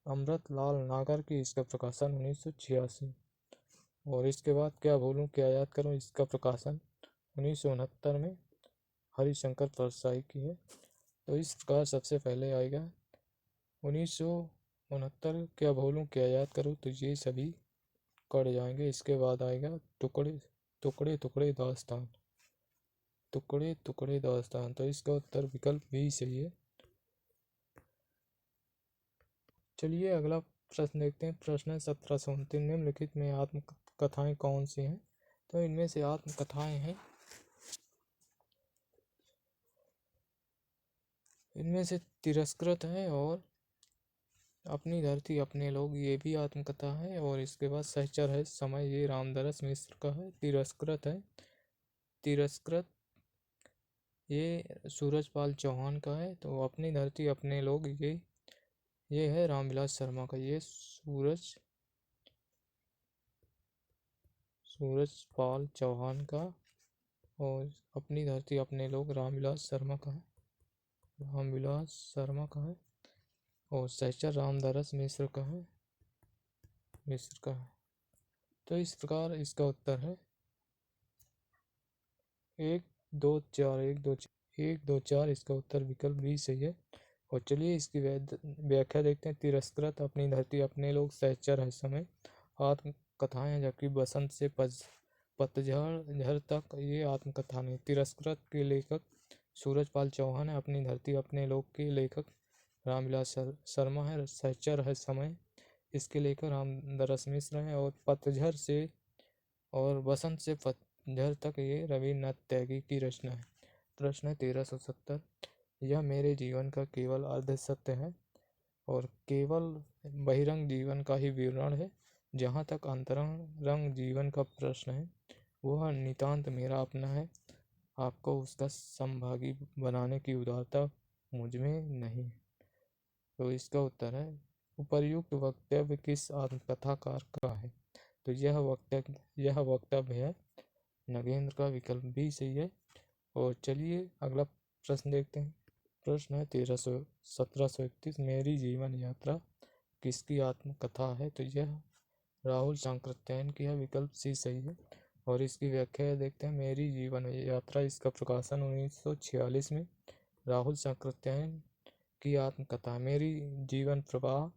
अमृत लाल नागर की। इसका प्रकाशन 1986। और इसके बाद क्या भूलूं क्या याद करूं इसका प्रकाशन 1969 में हरिशंकर परसाई की है। तो इस प्रकार सबसे पहले आएगा 1969 क्या भूलूं क्या याद करूं, तो ये सभी कट जाएंगे। इसके बाद आएगा टुकड़े टुकड़े दास्तान तो इसका उत्तर विकल्प बी सही है। चलिए अगला प्रश्न देखते हैं। प्रश्न है 1729, निम्नलिखित में आत्मकथाएं कौन सी हैं? तो इनमें से आत्मकथाएं हैं, इनमें से तिरस्कृत है और अपनी धरती अपने लोग ये भी आत्मकथा है। और इसके बाद सहचर है समय ये रामदरस मिश्र का है। तिरस्कृत ये सूरजपाल चौहान का है। तो अपनी धरती अपने लोग ये है रामविलास शर्मा का। ये सूरजपाल चौहान का। और अपनी धरती अपने लोग रामविलास शर्मा का है। और सहचर रामदरस मिश्र का है। तो इस प्रकार इसका उत्तर है 1-2-4 इसका उत्तर विकल्प बी सही है। और चलिए इसकी व्याख्या देखते हैं। तिरस्कृत अपनी धरती अपने लोग, सहचर है समय आत्मकथाएं, जबकि बसंत से पतझड़ तक ये आत्मकथा नहीं। तिरस्कृत के लेखक सूरजपाल चौहान है। अपनी धरती अपने लोग के लेखक रामविलास शर्मा है। सहचर है समय इसके लेखक रामदरस मिश्र हैं। और पतझड़ से और बसंत से पतझड़ तक ये रविन्द्रनाथ टैगोर की रचना है। प्रश्न है 1370, यह मेरे जीवन का केवल अर्ध सत्य है और केवल बहिरंग जीवन का ही विवरण है। जहाँ तक अंतरंग जीवन का प्रश्न है वह नितांत मेरा अपना है। आपको उसका संभागी बनाने की उदारता मुझ में नहीं है। तो इसका उत्तर है उपर्युक्त वक्तव्य किस आत्मकथाकार का है। तो यह वक्तव्य है नगेंद्र का, विकल्प बी सही है। और चलिए अगला प्रश्न देखते हैं। प्रश्न है 1731, मेरी जीवन यात्रा किसकी आत्मकथा है। तो यह राहुल सांकृत्यायन की है, विकल्प सी सही है। और इसकी व्याख्या देखते हैं। मेरी जीवन यात्रा, इसका प्रकाशन 1946 में राहुल सांकृत्यायन की आत्मकथा। मेरी जीवन प्रवाह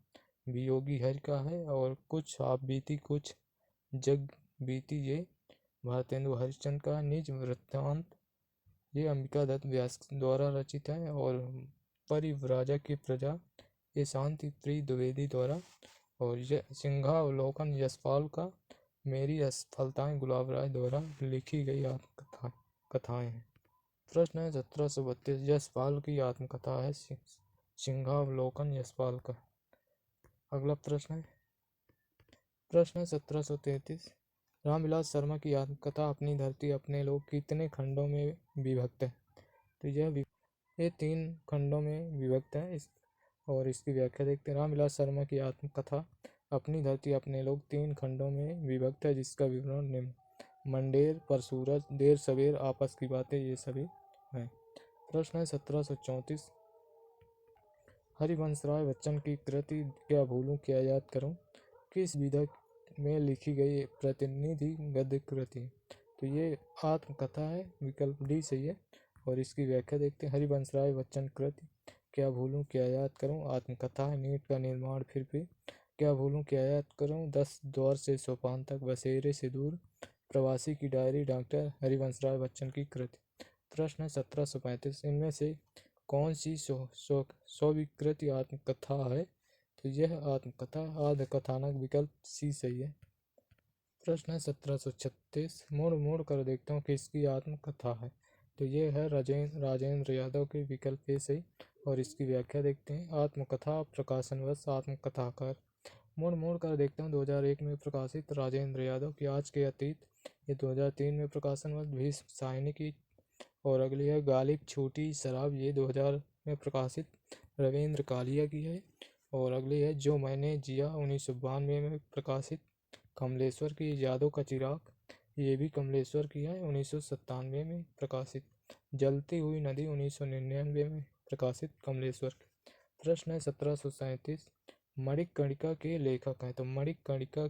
वियोगी हरि का है और कुछ आप बीती कुछ जग बीती ये भारतेंदु हरिश्चंद्र का। निज वृत्तांत ये अंबिका दत्त व्यास द्वारा रचित है। और परिव्राजा की प्रजा ये शांति प्रिय द्विवेदी द्वारा। और यह सिंहावलोकन यशपाल का। मेरी असफलताएं गुलाब राय द्वारा लिखी गई आत्मकथाएं हैं। प्रश्न है 1732, यशपाल की आत्मकथा है सिंहावलोकन यशपाल का। अगला प्रश्न है 1733, रामविलास शर्मा की आत्मकथा अपनी धरती अपने लोग कितने खंडों में विभक्त है। तो ये 3 खंडों में विभक्त है। और इसकी व्याख्या देखते हैं। रामविलास शर्मा की आत्मकथा अपनी धरती अपने लोग 3 खंडों में विभक्त है, जिसका विवरण निम्न। मंडेर, परसूरज, देर सवेर, आपस की बातें, ये सभी हैं। प्रश्न है 1734, हरिवंश राय बच्चन की कृति क्या भूलूं क्या याद करूं किस विधा में लिखी गई प्रतिनिधि गद्य कृति। तो ये आत्मकथा है, विकल्प डी सही है। और इसकी व्याख्या देखते हैं। हरिवंश राय बच्चन कृति क्या भूलूं क्या याद करूं आत्मकथा है नीट का निर्माण फिर भी। क्या भूलूं क्या याद करूं 10 द्वार से सोपान तक, बसेरे से दूर, प्रवासी की डायरी, डॉक्टर हरिवंश राय बच्चन की कृति। प्रश्न है 1735, इनमें से कौन सी स्वीकृत आत्मकथा है। तो यह आत्मकथा आद्य कथानक, विकल्प सी सही है। प्रश्न है 1736, मुड़ मुड़ कर देखता हूँ किसकी आत्मकथा है। तो ये है राजेंद्र यादव के, विकल्प ए सही। और इसकी व्याख्या देखते हैं। आत्मकथा प्रकाशनवश आत्मकथाकार। मुड़ मुड़ कर देखता हूँ 2001 में प्रकाशित राजेंद्र यादव की। आज के अतीत ये 2003 में प्रकाशनवश भीष्म सायनी की। और अगली है गालिब छोटी शराब, ये 2000 में प्रकाशित रविंद्र कालिया की है। और अगली है जो मैंने जिया 1992 में प्रकाशित कमलेश्वर की। यादों का चिराग, ये भी कमलेश्वर की है, 1997 में प्रकाशित। जलती हुई नदी 1999 में प्रकाशित कमलेश्वर की। प्रश्न है 1737, मणिकर्णिका के लेखक हैं। तो मणिकर्णिका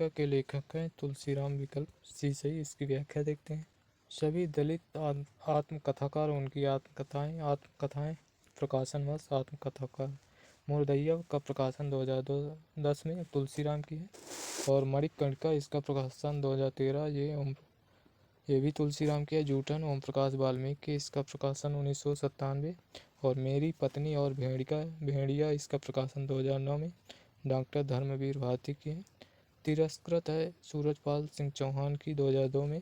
के लेखक हैं तुलसीराम, विकल्प सी सही। इसकी व्याख्या देखते हैं। सभी दलित आत्मकथाकार, उनकी आत्मकथाएं प्रकाशनवश आत्मकथाकार। मुर्दैया का प्रकाशन 2010 में तुलसीराम की है। और मणिकर्णिका इसका प्रकाशन 2013, ये भी तुलसीराम की है। जूठन ओम प्रकाश वाल्मीकि, इसका प्रकाशन 1997। और मेरी पत्नी और भेड़िया इसका प्रकाशन 2009 में डॉक्टर धर्मवीर भारती की है। तिरस्कृत है सूरजपाल सिंह चौहान की 2002 में।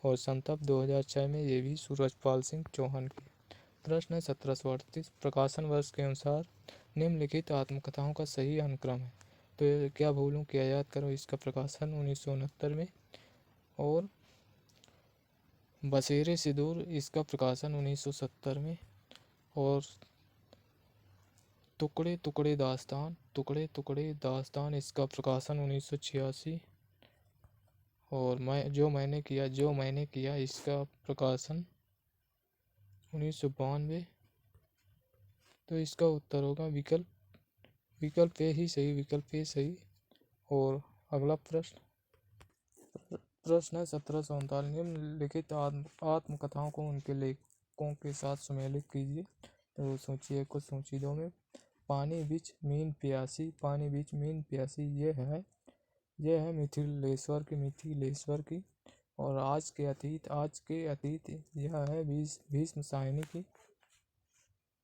और संतप 2006 में, ये भी सूरजपाल सिंह चौहान की। प्रश्न है 1738, प्रकाशन वर्ष के अनुसार निम्नलिखित आत्मकथाओं का सही अनुक्रम है। तो क्या भूलूं क्या याद करूं, इसका प्रकाशन 1969 में। और बसेरे से दूर, इसका प्रकाशन 1970 में। और टुकड़े टुकड़े दास्तान, इसका प्रकाशन 1986। और जो मैंने किया इसका प्रकाशन 1992। तो इसका उत्तर होगा विकल्प ए ही सही, विकल्प ए सही। और अगला प्रश्न है 1739, निम्नलिखित आत्मकथाओं को उनके लेखकों के साथ सुमेलित कीजिए। तो सूची 1 को सूची 2 में। पानी बीच मीन प्यासी, ये है मिथिलेश्वर की। और आज के अतीत यह है भीष्म सायनी की।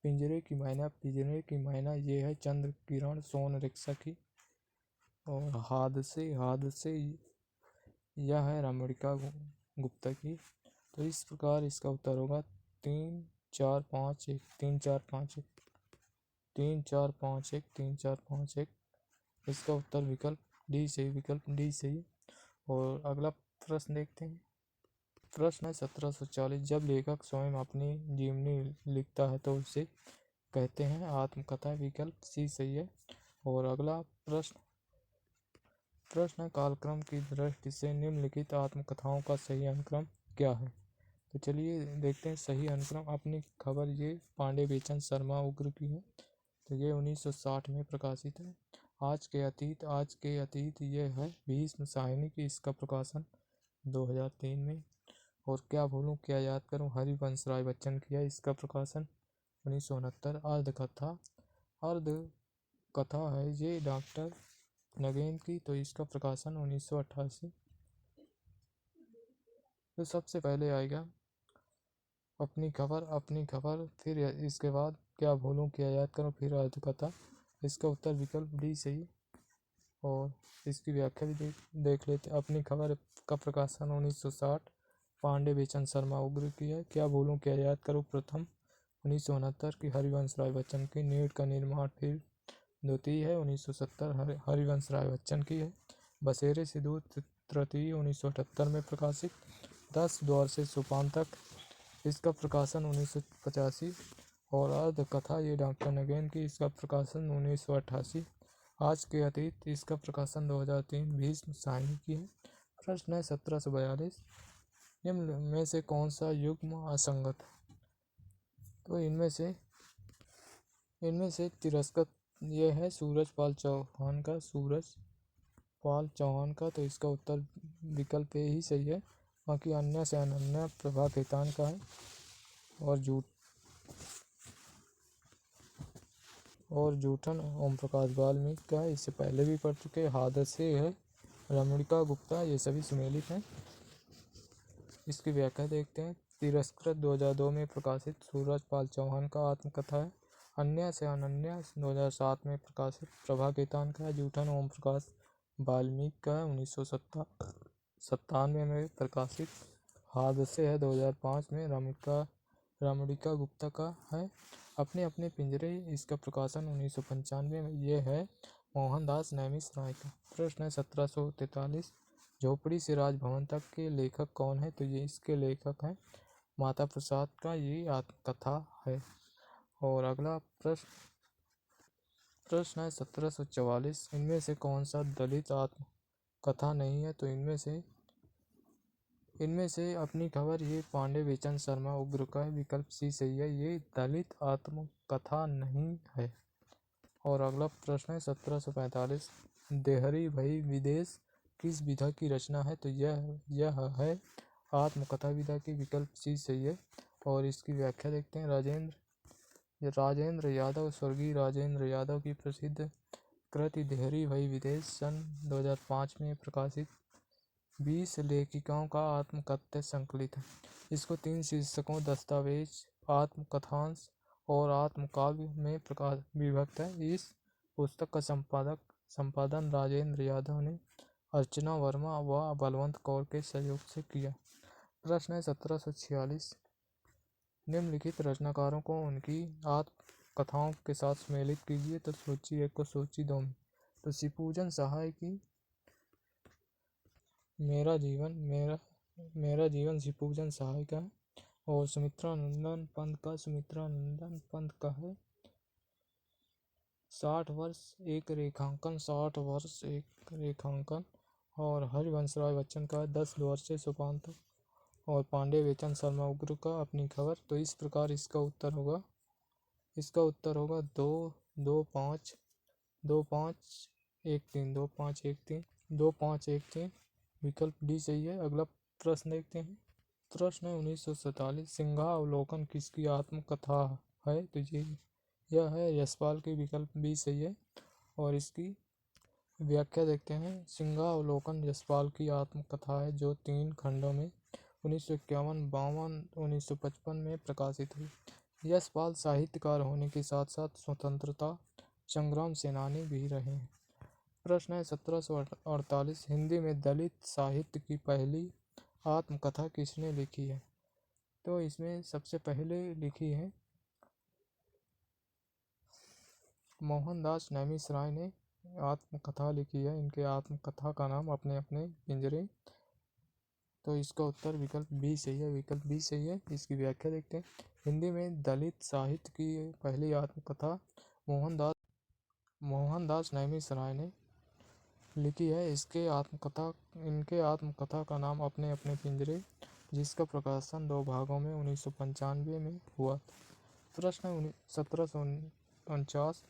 पिंजरे की मैना, ये है चंद्र किरण सोन रिक्शा की। और हादसे यह है रमणिका गुप्ता की। तो इस प्रकार इसका उत्तर होगा 3 4 5 1 3 4 5 1 3 4 5 1 3 4 5 1। इसका उत्तर विकल्प डी सही। और अगला प्रश्न देखते हैं। प्रश्न है 1740। जब लेखक स्वयं अपनी जीवनी लिखता है तो उसे कहते हैं आत्मकथा। विकल्प सी सही है। और अगला प्रश्न है कालक्रम की दृष्टि से निम्नलिखित आत्मकथाओं का सही अनुक्रम क्या है। तो चलिए देखते हैं सही अनुक्रम। अपनी खबर ये पांडे बेचन शर्मा उग्र की है, तो ये 1960 में प्रकाशित है। आज के अतीत ये है भीष्म साहिनी की, इसका प्रकाशन 2003 में। और क्या भूलूं क्या याद करूं हरिवंश राय बच्चन की है, इसका प्रकाशन 1969। अर्ध कथा है ये डॉक्टर नगेन की, तो इसका प्रकाशन 1988। तो सबसे पहले आएगा अपनी खबर, फिर इसके बाद क्या भूलूं क्या याद करूं, फिर अर्ध कथा। इसका उत्तर विकल्प डी सही। और इसकी व्याख्या भी देख लेते। अपनी खबर का प्रकाशन 1960 पांडे बेचन शर्मा उग्र की है। क्या भूलूं क्या याद करूं प्रथम 1969 की हरिवंश राय बच्चन की। नीड का निर्माण फिर द्वितीय है 1970 हरिवंश राय बच्चन की है। बसेरे से दूर तृतीय 1978 में प्रकाशित। 10 द्वार से सोपान तक, इसका प्रकाशन 1985। और अर्ध कथा ये डॉक्टर नगेन की, इसका प्रकाशन 1988। आज के अतीत, इसका प्रकाशन 2003 भीष्म साहिनी की है। प्रश्न है 1742। निम्न में से कौन सा युग्म असंगत है। तो इनमें से तिरस्कृत ये है सूरजपाल चौहान का, तो इसका उत्तर विकल्प ए ही सही है। बाकी अन्य से अनन्या प्रभा खेतान का है। और जूठन ओम प्रकाश वाल्मीकि का है, इससे पहले भी पढ़ चुके। हादसे है रमणिका गुप्ता, ये सभी सुमेलित हैं। इसकी व्याख्या देखते हैं। तिरस्कृत 2002 में प्रकाशित सूरजपाल चौहान का आत्मकथा है। अन्य से अनन्या 2007 में प्रकाशित प्रभा केतान का है। जूठन ओम प्रकाश वाल्मीकि का है 1997 में प्रकाशित। हादसे है 2005 में रमणिका गुप्ता का है। अपने अपने पिंजरे, इसका प्रकाशन 1995 में। ये है मोहनदास नैमिष राय का। प्रश्न है 1743। झोपड़ी से राजभवन तक के लेखक कौन है। तो ये इसके लेखक हैं माता प्रसाद का, ये आत्मकथा है। और अगला प्रश्न है 1744। इनमें से कौन सा दलित आत्मकथा नहीं है। तो इनमें से अपनी खबर ये पांडे बेचन शर्मा उग्र का है। विकल्प सी सही है, ये दलित आत्मकथा नहीं है। और अगला प्रश्न है 1745। देहरी भई विदेश किस विधा की रचना है। तो यह है आत्मकथा विधा की। विकल्प सी सही है। और इसकी व्याख्या देखते हैं। राजेंद्र यादव, स्वर्गीय राजेंद्र यादव की प्रसिद्ध कृति देहरी भई विदेश सन 2005 में प्रकाशित 20 लेखिकाओं का आत्मकथ्य संकलित है। इसको 3 शीर्षकों दस्तावेज, आत्मकथांश और आत्मकाव्य में विभक्त है। इस पुस्तक का संपादन राजेंद्र यादव ने अर्चना वर्मा व बलवंत कौर के सहयोग से किया। प्रश्न है 1746। निम्नलिखित रचनाकारों को उनकी आत्मकथाओं के साथ सम्मिलित कीजिए। तो सूची 1 को सूची 2 में तो शिवपूजन सहाय की मेरा जीवन शिवपूजन सहाय का है। और सुमित्रा नंदन पंत का है 60 वर्ष एक रेखांकन। और हरिवंश राय बच्चन का 10 द्वार से सोपान तक। और पांडे बेचन शर्मा उग्र का अपनी खबर। तो इस प्रकार इसका उत्तर होगा 2513। विकल्प डी सही है। अगला प्रश्न देखते हैं। प्रश्न है 1947। सिंहावलोकन किसकी आत्मकथा है। तो यह है यशपाल की। विकल्प बी सही है। और इसकी व्याख्या देखते हैं। सिंहावलोकन यशपाल की आत्मकथा है जो 3 खंडों में 1951, 52, 1955 में प्रकाशित हुई। यशपाल साहित्यकार होने के साथ साथ स्वतंत्रता संग्राम सेनानी भी रहे हैं। प्रश्न है 1748। हिंदी में दलित साहित्य की पहली आत्मकथा किसने लिखी है। तो इसमें सबसे पहले लिखी है मोहनदास नैमिष राय ने आत्मकथा लिखी है। इनके आत्मकथा का नाम अपने अपने पिंजरे तो इसका उत्तर विकल्प बी सही है, विकल्प बी सही है। इसकी व्याख्या देखते हैं। हिंदी में दलित साहित्य की पहली आत्मकथा मोहनदास नेमिसराय ने लिखी है। इनके आत्मकथा का नाम अपने अपने पिंजरे, जिसका प्रकाशन 2 भागों में 1995 में हुआ। प्रश्न 1749,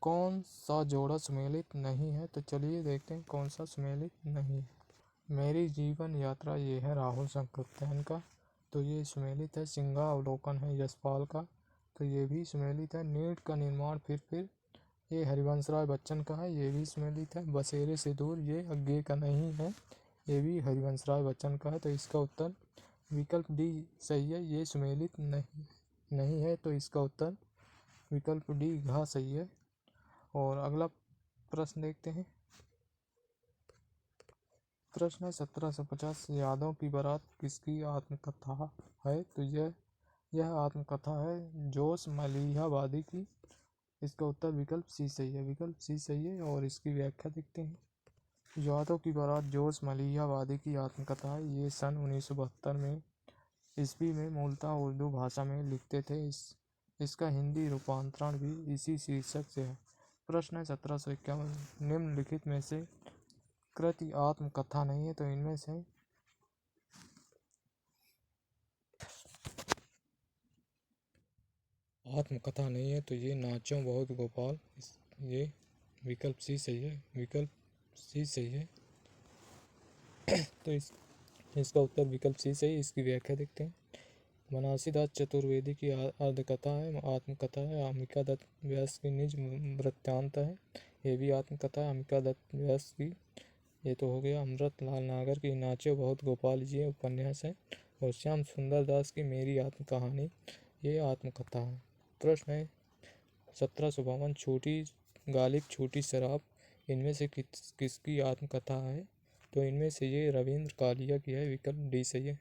कौन सा जोड़ा सुमेलित नहीं है? तो चलिए देखते हैं कौन सा सुमेलित नहीं है। मेरी जीवन यात्रा ये है राहुल शंकरतैन का, तो ये सुमेलित है। सिंहावलोकन है यशपाल का, तो ये भी सुमेलित है। नीट का निर्माण फिर ये हरिवंश राय बच्चन का है, ये भी सुमेलित है। बसेरे से दूर ये अज्ञे का नहीं है, ये भी हरिवंश राय बच्चन का है। तो इसका उत्तर विकल्प डी सही है, ये सुमेलित नहीं है। तो इसका उत्तर विकल्प डी घ सही है। और अगला प्रश्न देखते हैं। प्रश्न 1750, यादों की बारात किसकी आत्मकथा है? तो यह आत्मकथा है जोश मलिहाबादी की। इसका उत्तर विकल्प सी सही है, विकल्प सी सही है। और इसकी व्याख्या देखते हैं। यादों की बारात जोश मलिहाबादी की आत्मकथा है। ये सन 1972 में ईस्वी में मूलतः उर्दू भाषा में लिखते थे। इसका हिंदी रूपांतरण भी इसी शीर्षक से है। प्रश्न 1751, निम्नलिखित में से कृति आत्मकथा नहीं है? तो इनमें से आत्मकथा नहीं है, तो ये नाचो बहुत गोपाल, ये विकल्प सी सही है, विकल्प सी सही है। तो इसका उत्तर विकल्प सी सही। इसकी व्याख्या देखते हैं। बनारसीदास चतुर्वेदी की अर्धकथा है, आत्मकथा है। अम्बिका दत्त व्यास की निज वृत्तांत है, ये भी आत्मकथा है अम्बिका दत्त व्यास की। ये तो हो गया। अमृत लाल नागर की नाचो बहुत गोपाल जी उपन्यास है। और श्याम सुंदर दास की मेरी आत्म कहानी, ये आत्मकथा है। प्रश्न है 1752, छोटी गालिब छोटी शराब इनमें से किसकी आत्मकथा है? तो इनमें से ये रविंद्र कालिया की है, विकल्प डी सही है।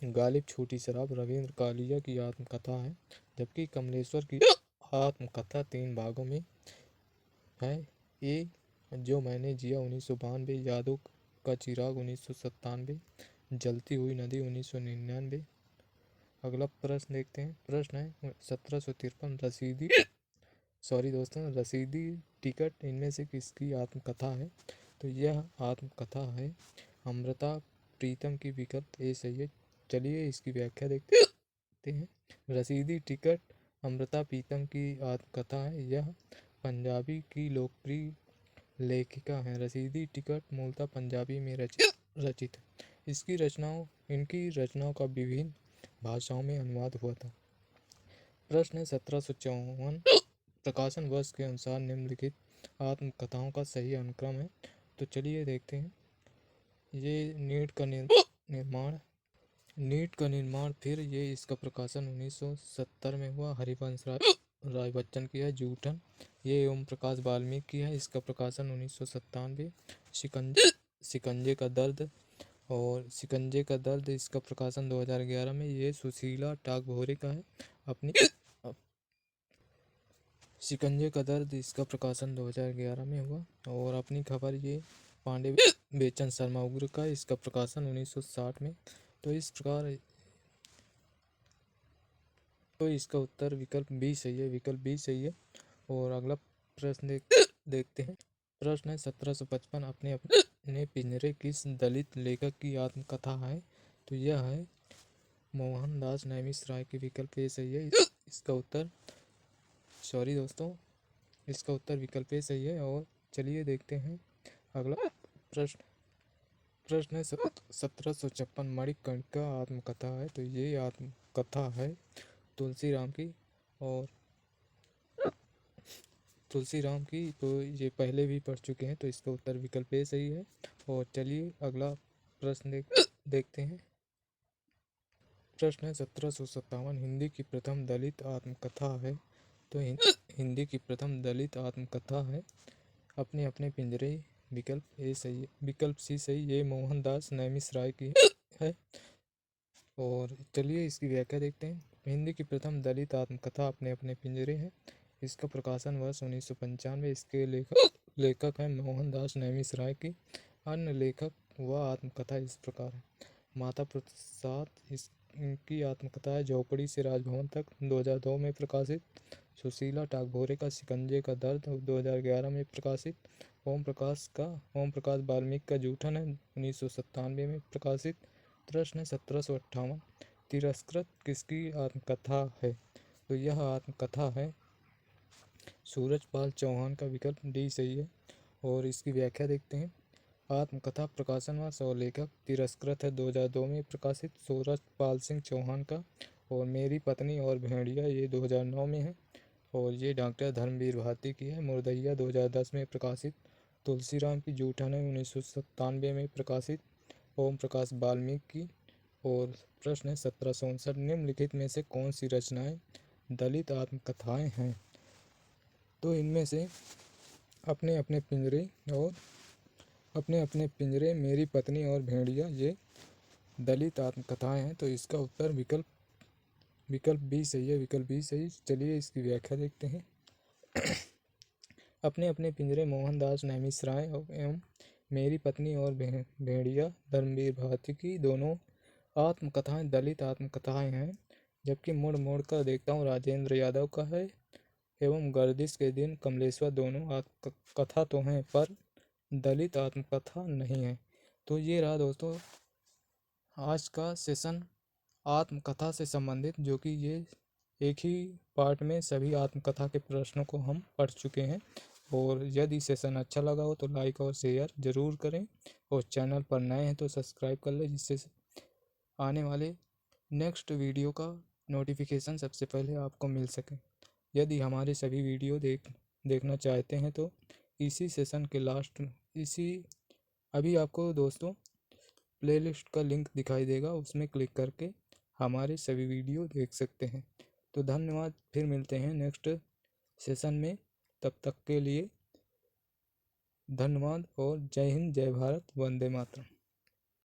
गालिब छोटी शराब रविंद्र कालिया की आत्मकथा है, जबकि कमलेश्वर की आत्मकथा 3 भागों में है। ए जो मैंने जिया 1992, यादों का चिराग 1997, जलती हुई नदी 1999। अगला प्रश्न देखते हैं। प्रश्न है 1753, रसीदी टिकट इनमें से किसकी आत्मकथा है? तो यह आत्मकथा है अमृता प्रीतम की, विकल्प ए सही है। चलिए इसकी व्याख्या देखते हैं। रसीदी टिकट अमृता प्रीतम की आत्मकथा है। यह पंजाबी की लोकप्रिय लेखिका हैं। रसीदी टिकट मूलतः पंजाबी में रचित है। इनकी रचनाओं का विभिन्न भाषाओं में अनुवाद हुआ था। प्रश्न है 1754, प्रकाशन वर्ष के अनुसार निम्नलिखित आत्मकथाओं का सही अनुक्रम है? तो चलिए देखते हैं। ये नीट का निर्माण फिर ये इसका प्रकाशन 1970 में हुआ। हरिवंश राय बच्चन की है जूठन, ये ओम प्रकाश वाल्मीकि की है, इसका प्रकाशन 1997। शिकंजे का दर्द इसका प्रकाशन 2011 में, ये सुशीला टागभोरे का है। अपनी शिकंजे का दर्द इसका प्रकाशन 2011 में हुआ। और अपनी खबर ये पांडे बेचन शर्मा उग्र का, इसका प्रकाशन 1960 में। तो इस प्रकार तो इसका उत्तर विकल्प बी सही है, विकल्प बी सही है। और अगला प्रश्न देखते हैं। प्रश्न है 1755, अपने पिंजरे किस दलित लेखक की आत्मकथा है? तो यह है मोहनदास नेमिसराय की, विकल्प ए सही है। इसका उत्तर इसका उत्तर विकल्प ए सही है। और चलिए देखते हैं अगला प्रश्न है 1756, मणिकर्णिका आत्मकथा है। तो ये आत्मकथा है तुलसीराम की, और तो ये पहले भी पढ़ चुके हैं। तो इसका उत्तर विकल्प ए सही है। और चलिए अगला प्रश्न देखते हैं। प्रश्न है 1757, हिंदी की प्रथम दलित आत्मकथा है। तो हिंदी की प्रथम दलित आत्मकथा है अपने अपने पिंजरे, विकल्प ए सही है, विकल्प सी सही, ये मोहनदास नेमिसराय की है। और चलिए इसकी व्याख्या देखते हैं। हिंदी की प्रथम दलित आत्मकथा अपने अपने पिंजरे है, इसका प्रकाशन वर्ष 1995। इसके लेखक हैं मोहनदास नेमिसराय की। अन्य लेखक वह आत्मकथा इस प्रकार है। माता प्रसाद इनकी आत्मकथा है झोपड़ी से राजभवन तक 2002 में प्रकाशित। सुशीला टागभोरे का शिकंजे का दर्द 2011 में प्रकाशित। ओम प्रकाश वाल्मीकि का जूठन है 1997 में प्रकाशित। प्रश्न है 1758 तिरस्कृत किसकी आत्मकथा है? तो यह आत्मकथा है सूरजपाल चौहान का। विकल्प डी सही है। और इसकी व्याख्या देखते हैं। आत्मकथा प्रकाशन वर्ष और लेखक तिरस्कृत है 2002 में प्रकाशित सूरजपाल सिंह चौहान का। और मेरी पत्नी और भेड़िया ये 2009 में है। और ये डॉक्टर धर्मवीर भारती की है। मुर्दैया 2010 में प्रकाशित। तुलसीराम की जूठन है 1997 में प्रकाशित। ओम प्रकाश वाल्मीकि की। और प्रश्न है 1759 निम्नलिखित में से कौन सी रचनाएं दलित आत्मकथाएं हैं? तो इनमें से अपने अपने पिंजरे, मेरी पत्नी और भेड़िया ये दलित आत्मकथाएं हैं। तो इसका उत्तर विकल्प बी सही है। विकल्प बी सही। चलिए इसकी व्याख्या देखते हैं। अपने अपने पिंजरे मोहनदास नैमिषराय एवं मेरी पत्नी और भेड़िया धर्मवीर भारती की दोनों आत्मकथाएं दलित आत्मकथाएं हैं। जबकि मुड़ मुड़ कर देखता हूँ राजेंद्र यादव का है एवं गर्दिश के दिन कमलेश्वर दोनों आत्मकथा तो हैं पर दलित आत्मकथा नहीं है। तो ये रहा दोस्तों आज का सेशन आत्मकथा से संबंधित, जो कि ये एक ही पार्ट में सभी आत्मकथा के प्रश्नों को हम पढ़ चुके हैं। और यदि सेशन अच्छा लगा हो तो लाइक और शेयर ज़रूर करें। और चैनल पर नए हैं तो सब्सक्राइब कर लें, जिससे आने वाले नेक्स्ट वीडियो का नोटिफिकेशन सबसे पहले आपको मिल सके। यदि हमारे सभी वीडियो देखना चाहते हैं तो इसी सेशन के लास्ट अभी आपको दोस्तों प्लेलिस्ट का लिंक दिखाई देगा, उसमें क्लिक करके हमारे सभी वीडियो देख सकते हैं। तो धन्यवाद, फिर मिलते हैं नेक्स्ट सेशन में। तब तक के लिए धन्यवाद और जय हिंद, जय भारत, वंदे मातरम।